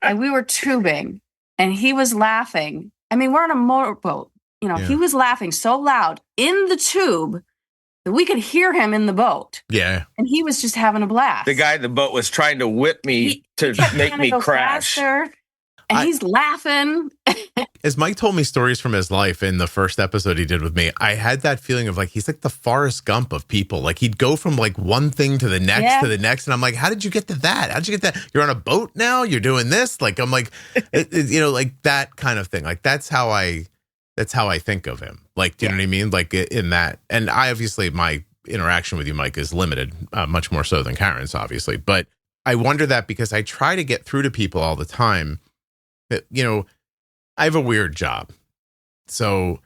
And we were tubing and he was laughing. I mean, we're on a motorboat. You know, he was laughing so loud in the tube that we could hear him in the boat. Yeah. And he was just having a blast. The guy in the boat was trying to whip me to make me crash. Faster, and he's laughing. As Mike told me stories from his life in the first episode he did with me, I had that feeling of like, he's like the Forrest Gump of people. Like he'd go from like one thing to the next to the next. And I'm like, how did you get to that? How'd you get that? You're on a boat now? You're doing this? Like, I'm like, you know, like that kind of thing. Like, that's how I think of him. Like, do you know what I mean? Like in that, and I obviously, my interaction with you, Mike, is limited, much more so than Karen's, obviously. But I wonder that because I try to get through to people all the time that, you know, I have a weird job. So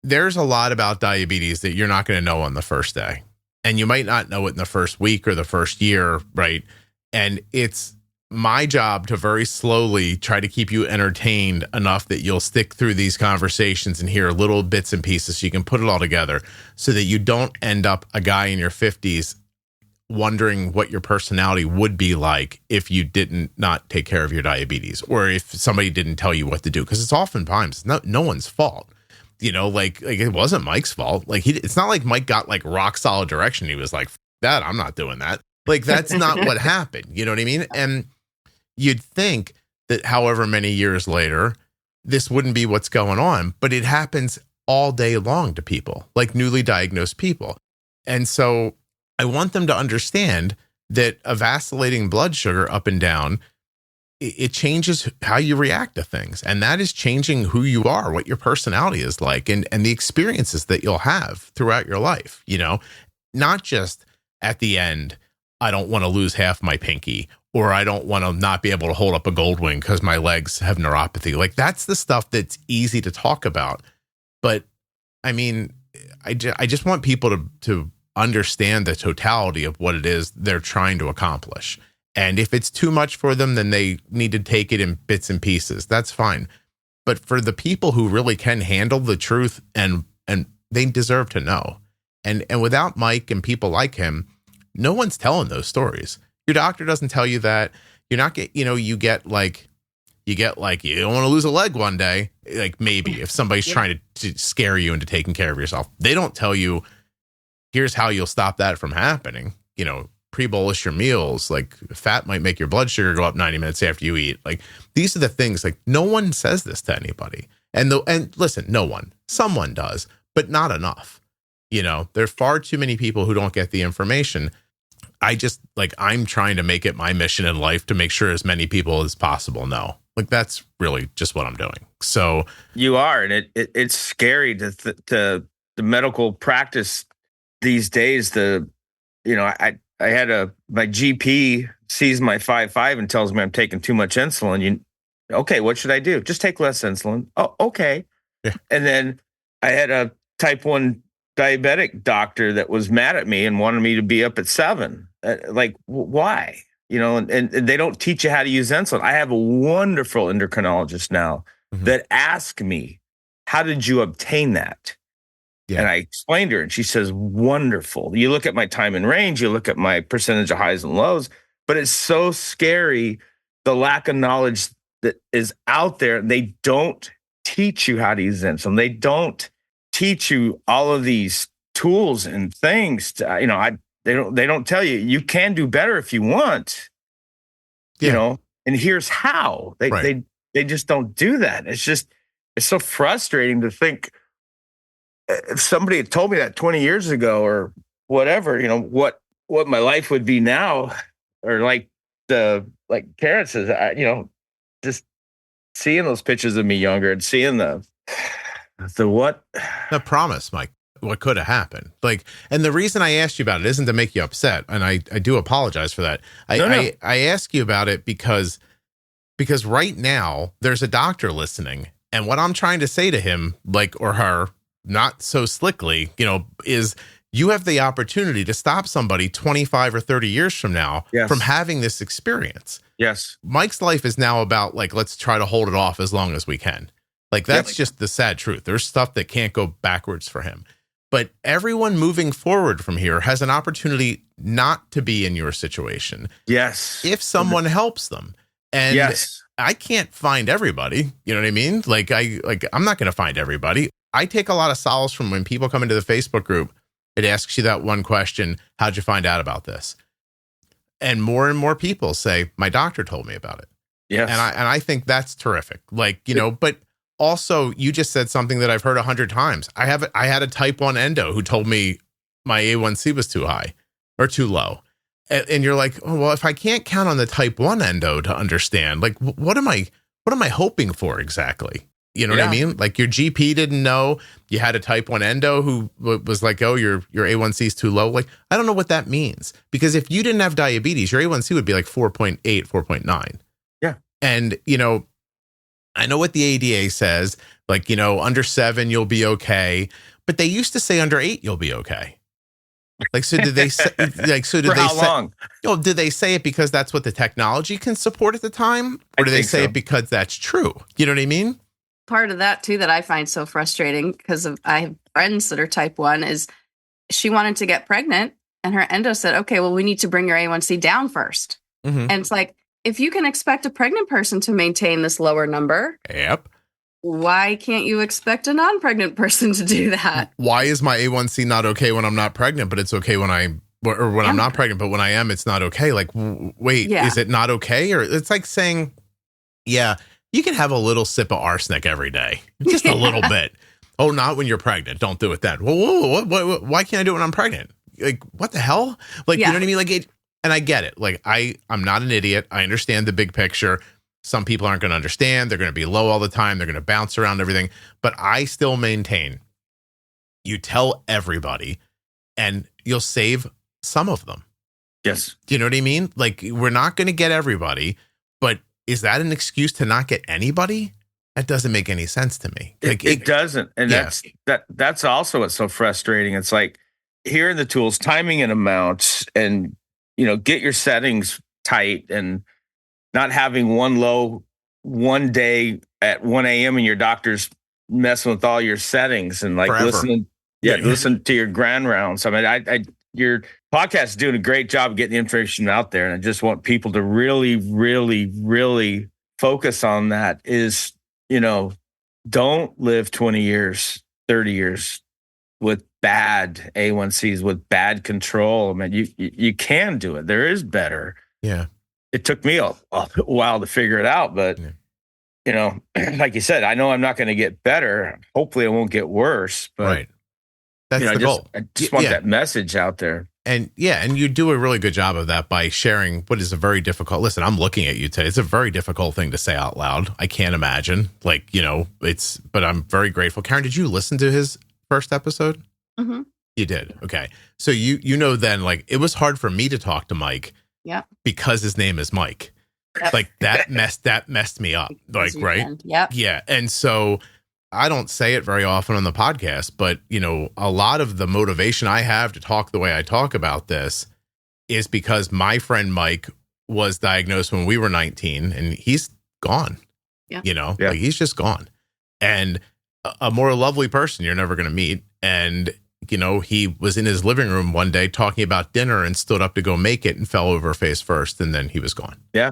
there's a lot about diabetes that you're not going to know on the first day. And you might not know it in the first week or the first year, right? And it's my job to very slowly try to keep you entertained enough that you'll stick through these conversations and hear little bits and pieces so you can put it all together so that you don't end up a guy in your 50s wondering what your personality would be like if you didn't not take care of your diabetes or if somebody didn't tell you what to do. Because it's oftentimes no one's fault. You know, like it wasn't Mike's fault. Like it's not like Mike got like rock solid direction. He was like, that I'm not doing that. Like that's not what happened. You know what I mean? And you'd think that however many years later, this wouldn't be what's going on, but it happens all day long to people, like newly diagnosed people. And so I want them to understand that a vacillating blood sugar up and down, it changes how you react to things. And that is changing who you are, what your personality is like, and the experiences that you'll have throughout your life, you know, not just at the end, I don't want to lose half my pinky, or I don't want to not be able to hold up a gold wing because my legs have neuropathy. Like that's the stuff that's easy to talk about. But I mean, I just want people to understand the totality of what it is they're trying to accomplish. And if it's too much for them, then they need to take it in bits and pieces. That's fine. But for the people who really can handle the truth and they deserve to know. And without Mike and people like him, no one's telling those stories. Your doctor doesn't tell you that. You're not you get like you don't want to lose a leg one day. Like maybe if somebody's trying to scare you into taking care of yourself, they don't tell you, here's how you'll stop that from happening. You know, pre-bolus your meals, like fat might make your blood sugar go up 90 minutes after you eat. Like these are the things, like no one says this to anybody. And listen, someone does, but not enough. You know, there are far too many people who don't get the information. I'm trying to make it my mission in life to make sure as many people as possible know. Like that's really just what I'm doing. So you are, and it's scary to the medical practice these days. I had my GP sees my 5.5 and tells me I'm taking too much insulin. Okay, what should I do? Just take less insulin. Oh, okay. Yeah. And then I had a type 1 diabetic doctor that was mad at me and wanted me to be up at 7. Like, why? You know, and they don't teach you how to use insulin. I have a wonderful endocrinologist now that asked me, how did you obtain that? Yeah. And I explained to her, and she says, wonderful. You look at my time in range, you look at my percentage of highs and lows, but it's so scary, the lack of knowledge that is out there. They don't teach you how to use insulin. They don't teach you all of these tools and things. They don't tell you, you can do better if you want, you know, and here's how. They just don't do that. It's so frustrating to think, if somebody had told me that 20 years ago or whatever, you know, what my life would be now, or like Karen says, just seeing those pictures of me younger and seeing the promise, Mike, what could have happened. Like, and the reason I asked you about it isn't to make you upset. And I do apologize for that. I ask you about it because right now there's a doctor listening, and what I'm trying to say to him, like, or her, not so slickly, you know, is you have the opportunity to stop somebody 25 or 30 years from now from having this experience. Yes. Mike's life is now about like, let's try to hold it off as long as we can. Like, that's just the sad truth. There's stuff that can't go backwards for him. But everyone moving forward from here has an opportunity not to be in your situation. Yes. If someone helps them. And yes. I can't find everybody. You know what I mean? I'm not going to find everybody. I take a lot of solace from when people come into the Facebook group. It asks you that one question: how'd you find out about this? And more people say, my doctor told me about it. Yes. And I think that's terrific. But also you just said something that I've heard 100 times. I had a type 1 endo who told me my A1C was too high or too low. And you're like, oh, well, if I can't count on the type 1 endo to understand, like, what am I hoping for exactly? You know what I mean? Like, your GP didn't know you had a type 1 endo who was like, oh, your A1C is too low. Like, I don't know what that means, because if you didn't have diabetes, your A1C would be like 4.8, 4.9. Yeah. And, I know what the ADA says, like, under 7, you'll be okay. But they used to say under 8, you'll be okay. Like, so did they say, how long? Did they say it because that's what the technology can support at the time? Or do they say it because that's true? You know what I mean? Part of that too that I find so frustrating, because I have friends that are type 1, is she wanted to get pregnant and her endo said, okay, well, we need to bring your A1C down first. Mm-hmm. And it's like, if you can expect a pregnant person to maintain this lower number, yep, why can't you expect a non-pregnant person to do that? Why is my A1C not okay when I'm not pregnant, but it's okay when I'm not pregnant, but when I am, it's not okay? Like, wait, is it not okay? Or it's like saying, yeah, you can have a little sip of arsenic every day, just a little bit. Oh, not when you're pregnant. Don't do it then. Whoa, why can't I do it when I'm pregnant? Like, what the hell? Like, you know what I mean? Like, and I get it. Like, I'm not an idiot. I understand the big picture. Some people aren't going to understand. They're going to be low all the time. They're going to bounce around everything. But I still maintain, you tell everybody and you'll save some of them. Yes. Do you know what I mean? Like, we're not going to get everybody, but is that an excuse to not get anybody? That doesn't make any sense to me. Like, it doesn't. And that's also what's so frustrating. It's like, here are the tools, timing and amounts, and, get your settings tight, and not having one low one day at 1 a.m. and your doctor's messing with all your settings and like listen to your grand rounds. I mean, your podcast is doing a great job of getting the information out there. And I just want people to really, really, really focus on that is, don't live 20 years, 30 years with bad A1Cs, with bad control. I mean, you can do it. There is better. Yeah. It took me a while to figure it out, but like you said, I know I'm not going to get better. Hopefully I won't get worse, but right. That's the goal. I just want that message out there. And you do a really good job of that by sharing what is a very difficult, listen, I'm looking at you today. It's a very difficult thing to say out loud. I can't imagine, but I'm very grateful. Karen, did you listen to his first episode? Mm-hmm. You did. Okay. So then, like, it was hard for me to talk to Mike. Yeah. Because his name is Mike. Yep. Like, that messed me up. Like, right? Yeah. Yeah. And so I don't say it very often on the podcast, but a lot of the motivation I have to talk the way I talk about this is because my friend Mike was diagnosed when we were 19 and he's gone. Yeah. Like, he's just gone. And a more lovely person you're never going to meet. And he was in his living room one day talking about dinner and stood up to go make it and fell over face first. And then he was gone. Yeah.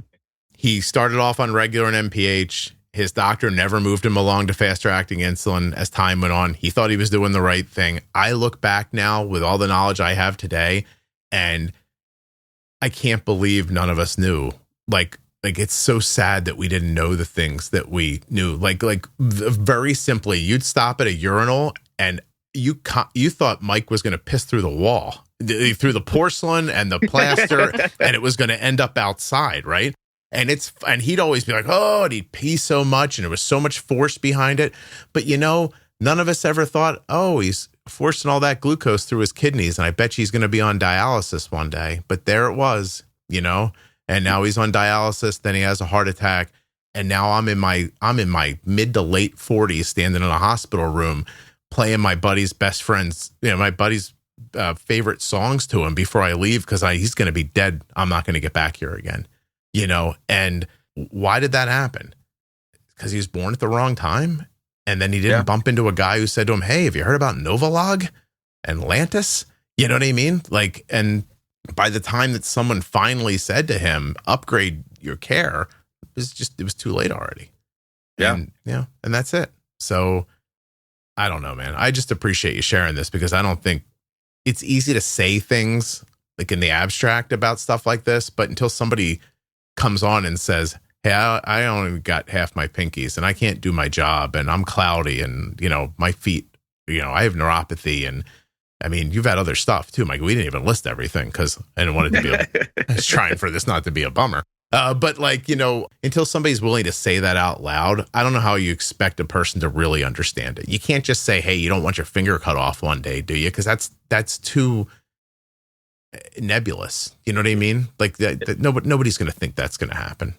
He started off on regular and MPH. His doctor never moved him along to faster acting insulin as time went on. He thought he was doing the right thing. I look back now with all the knowledge I have today, and I can't believe none of us knew. Like it's so sad that we didn't know the things that we knew. Like very simply, you'd stop at a urinal and you thought Mike was going to piss through the wall, through the porcelain and the plaster, and it was going to end up outside, right? And he'd always be like, oh, and he'd pee so much, and there was so much force behind it. But none of us ever thought, oh, he's forcing all that glucose through his kidneys, and I bet he's going to be on dialysis one day. But there it was, and now he's on dialysis. Then he has a heart attack, and now I'm in my mid to late 40s, standing in a hospital room, playing my buddy's best friend's, my buddy's favorite songs to him before I leave, because he's going to be dead. I'm not going to get back here again, and why did that happen? Because he was born at the wrong time. And then he didn't bump into a guy who said to him, hey, have you heard about Novolog? and Lantus. You know what I mean? Like, and by the time that someone finally said to him, upgrade your care, it was too late already. Yeah. And that's it. So I don't know, man. I just appreciate you sharing this because I don't think it's easy to say things like in the abstract about stuff like this, but until somebody comes on and says, hey, I only got half my pinkies and I can't do my job and I'm cloudy and, my feet, I have neuropathy. And I mean, you've had other stuff too, Mike. We didn't even list everything because I didn't want it to be, I was trying for this not to be a bummer. But until somebody's willing to say that out loud, I don't know how you expect a person to really understand it. You can't just say, hey, you don't want your finger cut off one day, do you? Because that's too nebulous. You know what I mean? Like that nobody's going to think that's going to happen.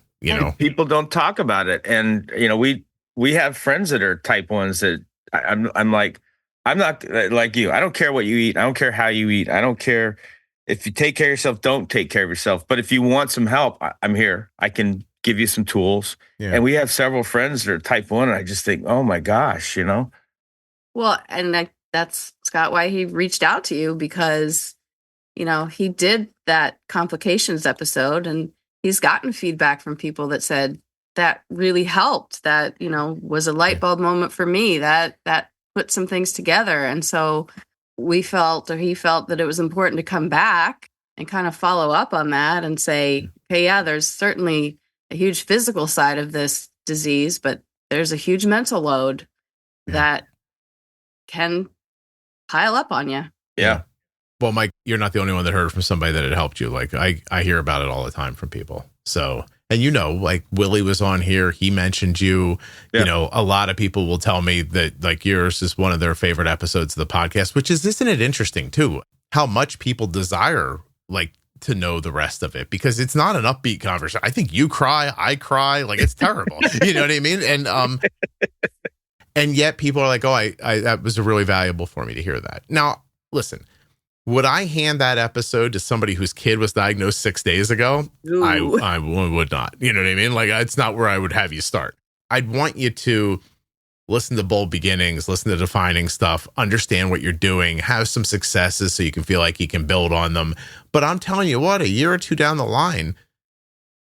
People don't talk about it. And, we have friends that are type 1s that I'm like, I'm not like you. I don't care what you eat. I don't care how you eat. I don't care if you take care of yourself, don't take care of yourself. But if you want some help, I'm here. I can give you some tools. Yeah. And we have several friends that are type 1. And I just think, oh my gosh, Well, and that's, Scott, why he reached out to you because, he did that complications episode and he's gotten feedback from people that said that really helped. That, was a light bulb moment for me that put some things together. And so he felt that it was important to come back and kind of follow up on that and say, hey, yeah, there's certainly a huge physical side of this disease, but there's a huge mental load that can pile up on you. Yeah. Well, Mike, you're not the only one that heard from somebody that had helped you. Like I hear about it all the time from people. So, and like Willie was on here. He mentioned you. Yeah. A lot of people will tell me that like yours is one of their favorite episodes of the podcast, which is, isn't it interesting too, how much people desire like to know the rest of it because it's not an upbeat conversation. I think you cry, I cry, like it's terrible. You know what I mean? And yet people are like, oh, I that was really valuable for me to hear that. Now, listen. Would I hand that episode to somebody whose kid was diagnosed 6 days ago? I would not. You know what I mean? Like, it's not where I would have you start. I'd want you to listen to bold beginnings, listen to defining stuff, understand what you're doing, have some successes so you can feel like you can build on them. But I'm telling you what, a year or two down the line,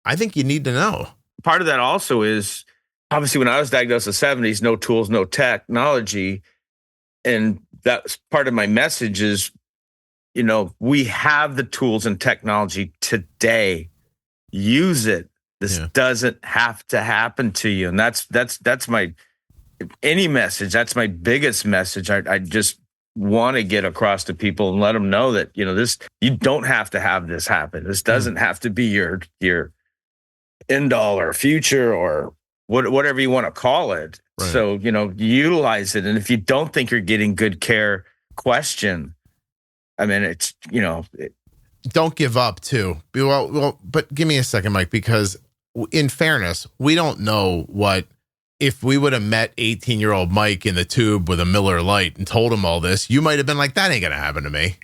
I think you need to know. Part of that also is, obviously, when I was diagnosed in the 70s, no tools, no technology. And that's part of my message is, we have the tools and technology today. Use it. This doesn't have to happen to you. And that's my, any message, that's my biggest message. I just want to get across to people and let them know that, this, you don't have to have this happen. This doesn't have to be your end all or future or whatever you want to call it. Right. So, utilize it. And if you don't think you're getting good care, question. I mean, it's, don't give up too. Well, but give me a second, Mike, because in fairness, we don't know what, if we would have met 18-year-old Mike in the tube with a Miller Lite and told him all this, you might have been like, that ain't going to happen to me.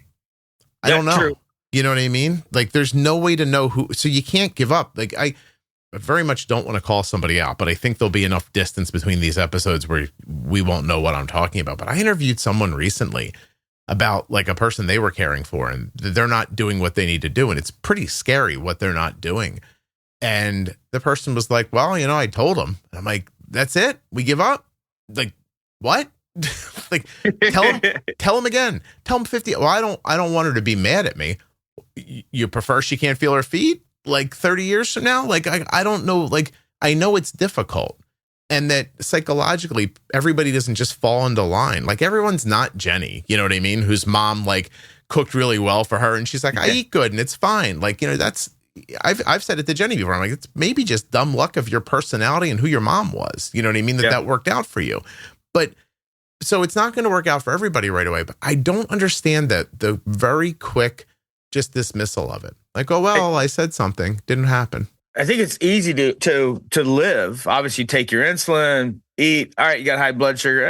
I don't know. True. You know what I mean? Like there's no way to know who, so you can't give up. Like I very much don't want to call somebody out, but I think there'll be enough distance between these episodes where we won't know what I'm talking about. But I interviewed someone recently about like a person they were caring for and they're not doing what they need to do. And it's pretty scary what they're not doing. And the person was like, well, I told them. And I'm like, that's it? We give up? Like, what? Like, tell him again. Tell him 50. Well, I don't want her to be mad at me. You prefer she can't feel her feet like 30 years from now? Like, I don't know. Like, I know it's difficult. And that psychologically, everybody doesn't just fall into line. Like everyone's not Jenny, you know what I mean? Whose mom like cooked really well for her. And she's like, I eat good and it's fine. Like, that's, I've said it to Jenny before. I'm like, it's maybe just dumb luck of your personality and who your mom was. You know what I mean? That worked out for you. But so it's not going to work out for everybody right away. But I don't understand that the very quick just dismissal of it. Like, oh, well, I said something, didn't happen. I think it's easy to live. Obviously, take your insulin, eat. All right, you got high blood sugar.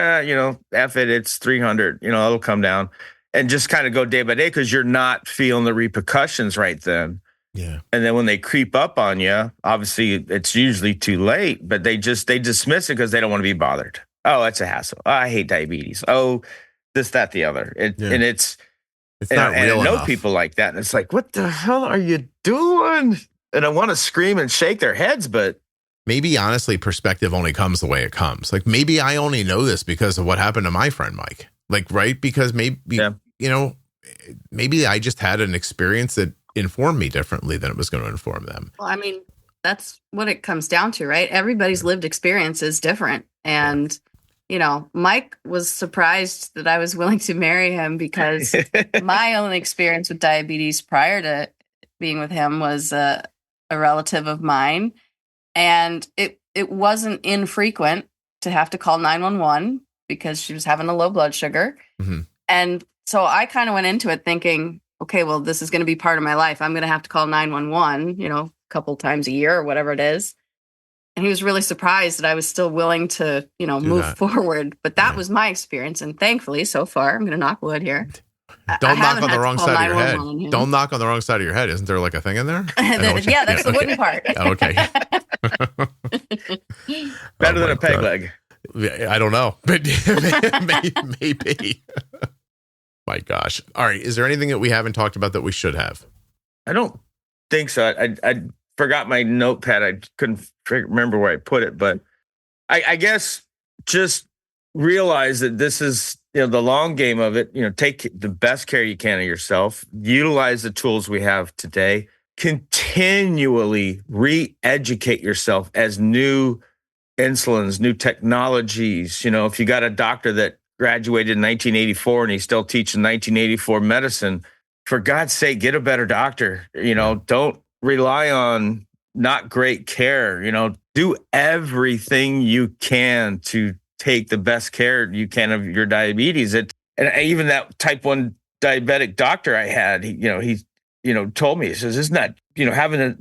F it, it's 300. It'll come down. And just kind of go day by day because you're not feeling the repercussions right then. Yeah. And then when they creep up on you, obviously, it's usually too late. But they dismiss it because they don't want to be bothered. Oh, that's a hassle. Oh, I hate diabetes. Oh, this, that, the other. And It's not real I know enough. people like that. And it's like, I know enough. people like that. And it's like, what the hell are you doing? And I want to scream and shake their heads, but maybe honestly, perspective only comes the way it comes. Like maybe I only know this because of what happened to my friend Mike. Like, right? Because maybe, maybe I just had an experience that informed me differently than it was going to inform them. Well, I mean, that's what it comes down to, right? Everybody's lived experience is different. And, Mike was surprised that I was willing to marry him because my only experience with diabetes prior to being with him was a relative of mine. And it wasn't infrequent to have to call 911 because she was having a low blood sugar. Mm-hmm. And so I kind of went into it thinking, okay, well, this is going to be part of my life. I'm going to have to call 911, a couple times a year or whatever it is. And he was really surprised that I was still willing to, move forward. But that was my experience. And thankfully, so far, I'm going to knock wood here. Don't knock on the wrong side of your head. Don't knock on the wrong side of your head. Isn't there like a thing in there? Yeah, that's the wooden part. Okay. Better than a peg leg. I don't know, but maybe. My gosh. All right. Is there anything that we haven't talked about that we should have? I don't think so. I forgot my notepad. I couldn't remember where I put it, but I guess just realize that this is, the long game of it. Take the best care you can of yourself. Utilize the tools we have today. Continually re-educate yourself as new insulins, new technologies. If you got a doctor that graduated in 1984 and he's still teaching 1984 medicine, for God's sake, get a better doctor. Don't rely on not great care. Do everything you can to take the best care you can of your diabetes. And even that type 1 diabetic doctor I had, he told me, he says, isn't that, having a,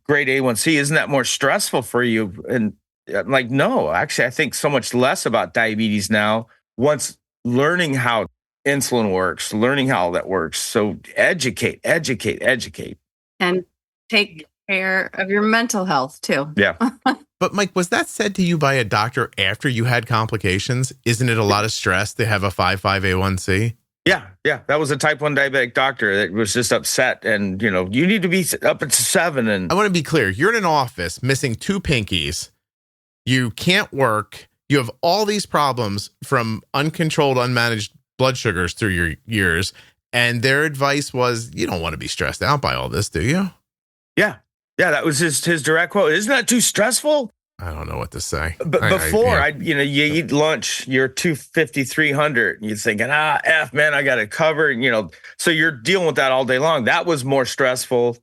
great A1C, isn't that more stressful for you? And I'm like, no, actually, I think so much less about diabetes now once learning how insulin works, learning how all that works. So educate. And take care of your mental health too. Yeah. But Mike, was that said to you by a doctor after you had complications? Isn't it a lot of stress to have a 5.5 A1C? Yeah. That was a type 1 diabetic doctor that was just upset. And, you need to be up at 7. And I want to be clear. You're in an office missing 2 pinkies. You can't work. You have all these problems from uncontrolled, unmanaged blood sugars through your years. And their advice was, you don't want to be stressed out by all this, do you? Yeah, that was his direct quote. Isn't that too stressful? I don't know what to say. But before, you eat lunch, you're 250, 300, and you're thinking, man, I got it covered. So you're dealing with that all day long. That was more stressful,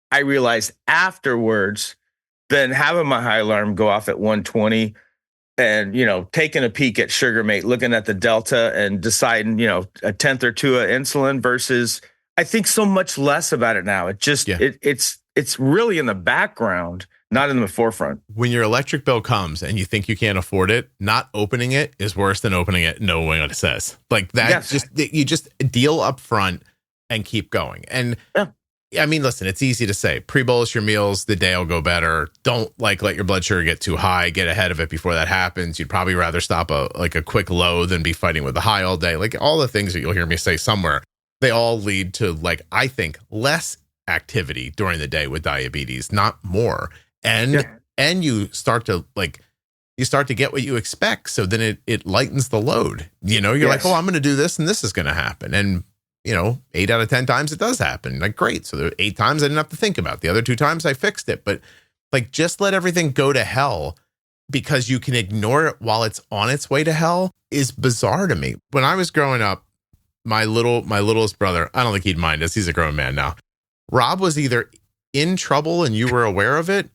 I realized afterwards, than having my high alarm go off at 120 and, taking a peek at SugarMate, looking at the Delta and deciding, a tenth or two of insulin versus, I think so much less about it now. It just, it's really in the background, not in the forefront. When your electric bill comes and you think you can't afford it, not opening it is worse than opening it, knowing what it says. Like that, you just deal up front and keep going. And I mean, listen, it's easy to say, pre-bolus your meals, the day will go better. Don't let your blood sugar get too high, get ahead of it before that happens. You'd probably rather stop a quick low than be fighting with the high all day. Like all the things that you'll hear me say somewhere, they all lead to I think less activity during the day with diabetes, not more. And you start to get what you expect. So then it lightens the load. You're like, oh, I'm going to do this and this is going to happen. And 8 out of 10 times it does happen. Like, great. So there 8 times I didn't have to think about. The other 2 times I fixed it. But just let everything go to hell because you can ignore it while it's on its way to hell is bizarre to me. When I was growing up, my littlest brother, I don't think he'd mind us. He's a grown man now. Rob was either in trouble and you were aware of it,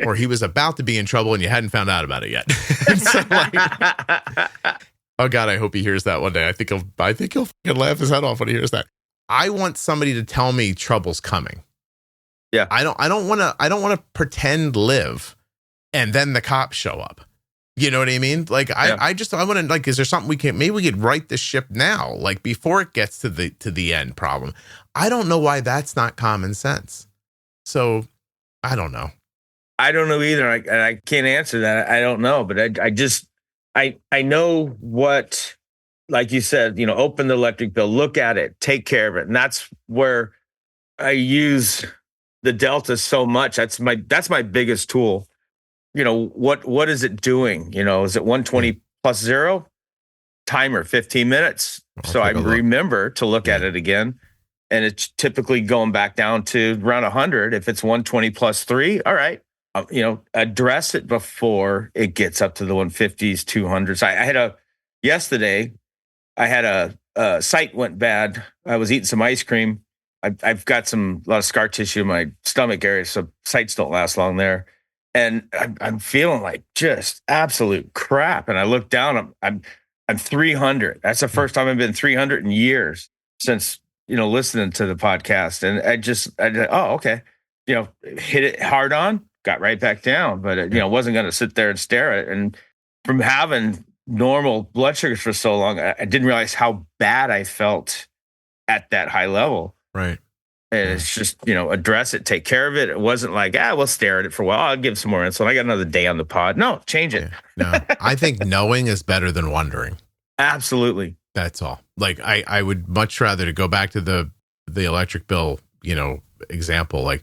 or he was about to be in trouble and you hadn't found out about it yet. So oh God, I hope he hears that one day. I think he'll fucking laugh his head off when he hears that. I want somebody to tell me trouble's coming. Yeah. I don't want to pretend live and then the cops show up. You know what I mean? I want to is there something maybe we could right this ship now, before it gets to the end problem. I don't know why that's not common sense. So I don't know. I don't know either. I can't answer that. I don't know, but I know what like you said, open the electric bill, look at it, take care of it. And that's where I use the Delta so much. That's my biggest tool. What is it doing? Is it 120 plus 0? Timer, 15 minutes. So I remember to look at it again. And it's typically going back down to around 100. If it's 120 plus 3, all right. Address it before it gets up to the 150s, 200s. Yesterday, I had a sight went bad. I was eating some ice cream. I've got a lot of scar tissue in my stomach area, so sights don't last long there. And I'm feeling like just absolute crap. And I look down, I'm 300. That's the first time I've been 300 in years since, listening to the podcast. And oh, okay. Hit it hard on, got right back down, but it, wasn't going to sit there and stare at it. And from having normal blood sugars for so long, I didn't realize how bad I felt at that high level. Right. And it's just, address it, take care of it. It wasn't like, we'll stare at it for a while. I'll give some more insulin. I got another day on the pod. No, change it. Yeah. No, I think knowing is better than wondering. Absolutely. That's all. Like I would much rather to go back to the electric bill, example. Like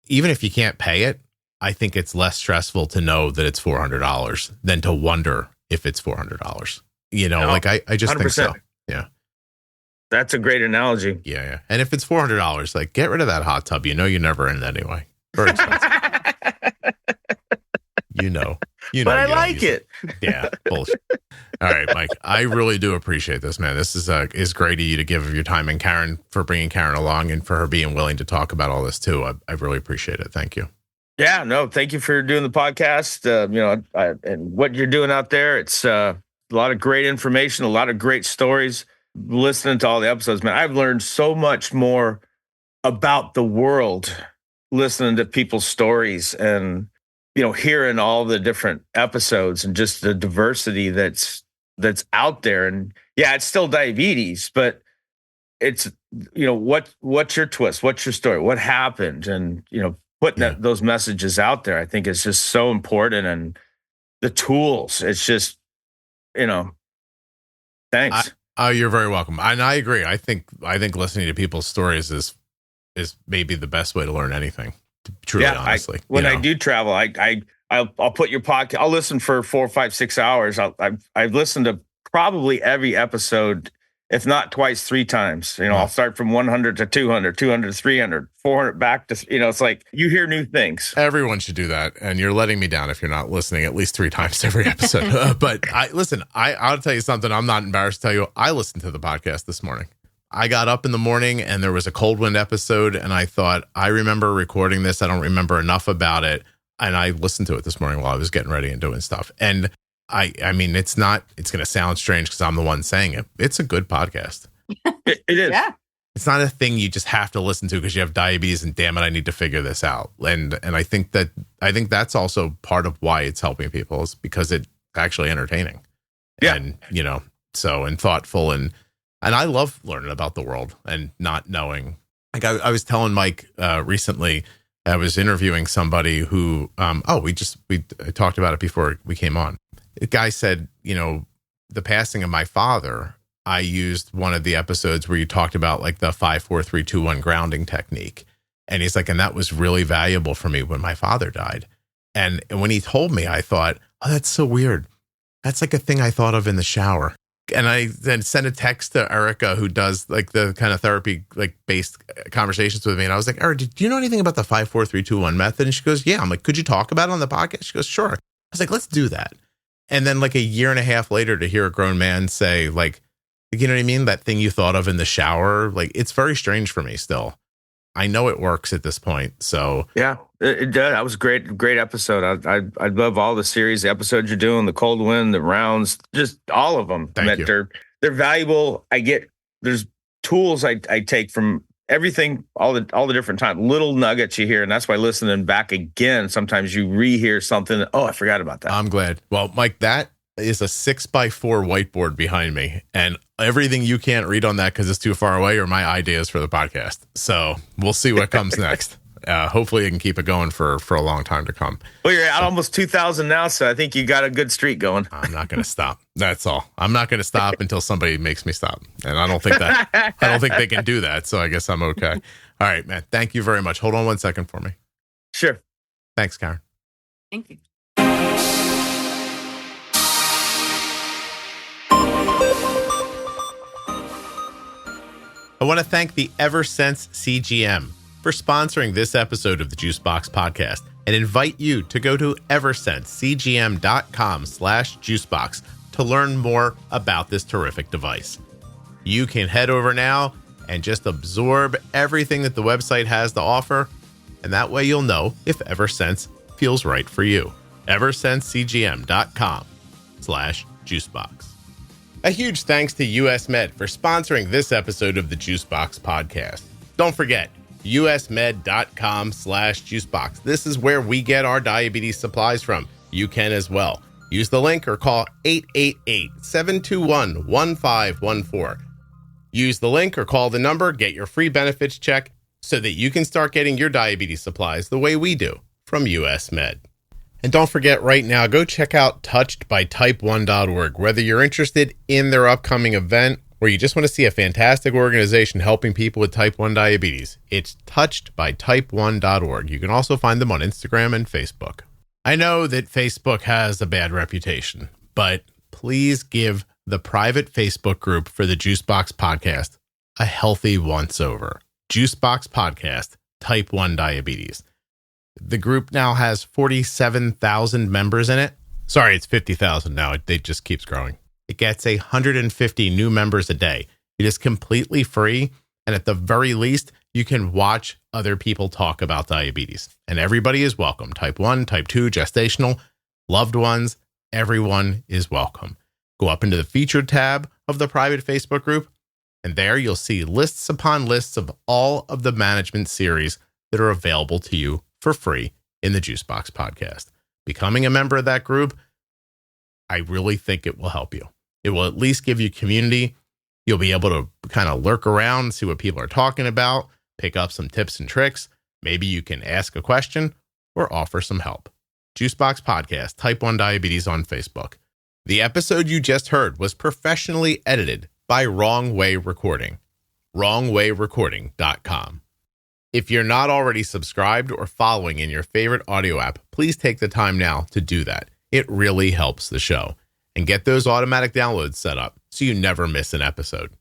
even if you can't pay it, I think it's less stressful to know that it's $400 than to wonder if it's $400. Like I just 100%. Think so. Yeah. That's a great analogy. Yeah. And if it's $400, like get rid of that hot tub. You're never in anyway. Very expensive. But I like it. Yeah. Bullshit. All right, Mike. I really do appreciate this, man. This is great of you to give of your time, and Karen for bringing Karen along and for her being willing to talk about all this too. I really appreciate it. Thank you. Yeah, no, thank you for doing the podcast. And what you're doing out there. It's a lot of great information, a lot of great stories. Listening to all the episodes, man, I've learned so much more about the world listening to people's stories and, hearing all the different episodes and just the diversity that's out there. And yeah, it's still diabetes, but it's, what's your twist? What's your story? What happened? And, putting those messages out there, I think is just so important. And the tools, it's just, thanks. You're very welcome. And I agree. I think listening to people's stories is maybe the best way to learn anything. Truly, honestly. When I do travel, I'll put your podcast. I'll listen for 4, 5, 6 hours. I've listened to probably every episode, if not twice, 3 times. I'll start from 100 to 200, 200 to 300, 400 back to. It's like you hear new things. Everyone should do that, and you're letting me down if you're not listening at least 3 times to every episode. But I'll tell you something. I'm not embarrassed to tell you. I listened to the podcast this morning. I got up in the morning and there was a cold wind episode, and I thought, I remember recording this. I don't remember enough about it. And I listened to it this morning while I was getting ready and doing stuff. And I mean, it's going to sound strange because I'm the one saying it. It's a good podcast. It is. Yeah. It's not a thing you just have to listen to because you have diabetes and damn it, I need to figure this out. And I think that's also part of why it's helping people is because it's actually entertaining. Yeah. And, and thoughtful and I love learning about the world and not knowing. Like I was telling Mike recently, I was interviewing somebody who, we talked about it before we came on. The guy said, the passing of my father, I used one of the episodes where you talked about like the 5, 4, 3, 2, 1 grounding technique. And he's like, and that was really valuable for me when my father died. And when he told me, I thought, oh, that's so weird. That's like a thing I thought of in the shower. And I then sent a text to Erica, who does like the kind of therapy like based conversations with me. And I was like, Erica, do you know anything about the 5, 4, 3, 2, 1 method? And she goes, yeah. I'm like, could you talk about it on the podcast? She goes, sure. I was like, let's do that. And then like a year and a half later to hear a grown man say like, you know what I mean? That thing you thought of in the shower, like it's very strange for me still. I know it works at this point. So yeah, it did. That was a great episode. I love all the series, the episodes you're doing, the cold wind, the rounds, just all of them. Thank you. They're valuable. There's tools I take from everything, all the different times, little nuggets you hear. And that's why listening back again, sometimes you rehear something. Oh, I forgot about that. I'm glad. Well, Mike, that is a 6x4 whiteboard behind me, and everything you can't read on that because it's too far away are my ideas for the podcast. So we'll see what comes next. but hopefully I can keep it going for a long time to come. Well, you're at almost 2,000 now, so I think you got a good streak going. I'm not going to stop. That's all. I'm not going to stop until somebody makes me stop. And I don't think they can do that. So I guess I'm okay. All right, man. Thank you very much. Hold on 1 second for me. Sure. Thanks, Karen. Thank you. I want to thank the Eversense CGM for sponsoring this episode of the Juicebox Podcast and invite you to go to eversensecgm.com/juicebox to learn more about this terrific device. You can head over now and just absorb everything that the website has to offer, and that way you'll know if Eversense feels right for you. eversensecgm.com/juicebox. A huge thanks to US Med for sponsoring this episode of the Juicebox Podcast. Don't forget, usmed.com/juicebox. This is where we get our diabetes supplies from. You can as well. Use the link or call 888-721-1514. Use the link or call the number, get your free benefits check so that you can start getting your diabetes supplies the way we do from US Med. And don't forget right now, go check out touchedbytype1.org. Whether you're interested in their upcoming event or you just want to see a fantastic organization helping people with type 1 diabetes, it's touchedbytype1.org. You can also find them on Instagram and Facebook. I know that Facebook has a bad reputation, but please give the private Facebook group for the Juicebox Podcast a healthy once-over. Juicebox Podcast, Type 1 Diabetes. The group now has 47,000 members in it. Sorry, it's 50,000 now. It just keeps growing. It gets 150 new members a day. It is completely free. And at the very least, you can watch other people talk about diabetes. And everybody is welcome. Type 1, type 2, gestational, loved ones, everyone is welcome. Go up into the featured tab of the private Facebook group, and there you'll see lists upon lists of all of the management series that are available to you for free in the Juicebox Podcast. Becoming a member of that group, I really think it will help you. It will at least give you community. You'll be able to kind of lurk around, see what people are talking about, pick up some tips and tricks. Maybe you can ask a question or offer some help. Juicebox Podcast, Type 1 Diabetes on Facebook. The episode you just heard was professionally edited by Wrong Way Recording. WrongWayRecording.com. If you're not already subscribed or following in your favorite audio app, please take the time now to do that. It really helps the show. And get those automatic downloads set up so you never miss an episode.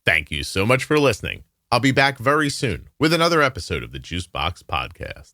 Thank you so much for listening. I'll be back very soon with another episode of the Juicebox Podcast.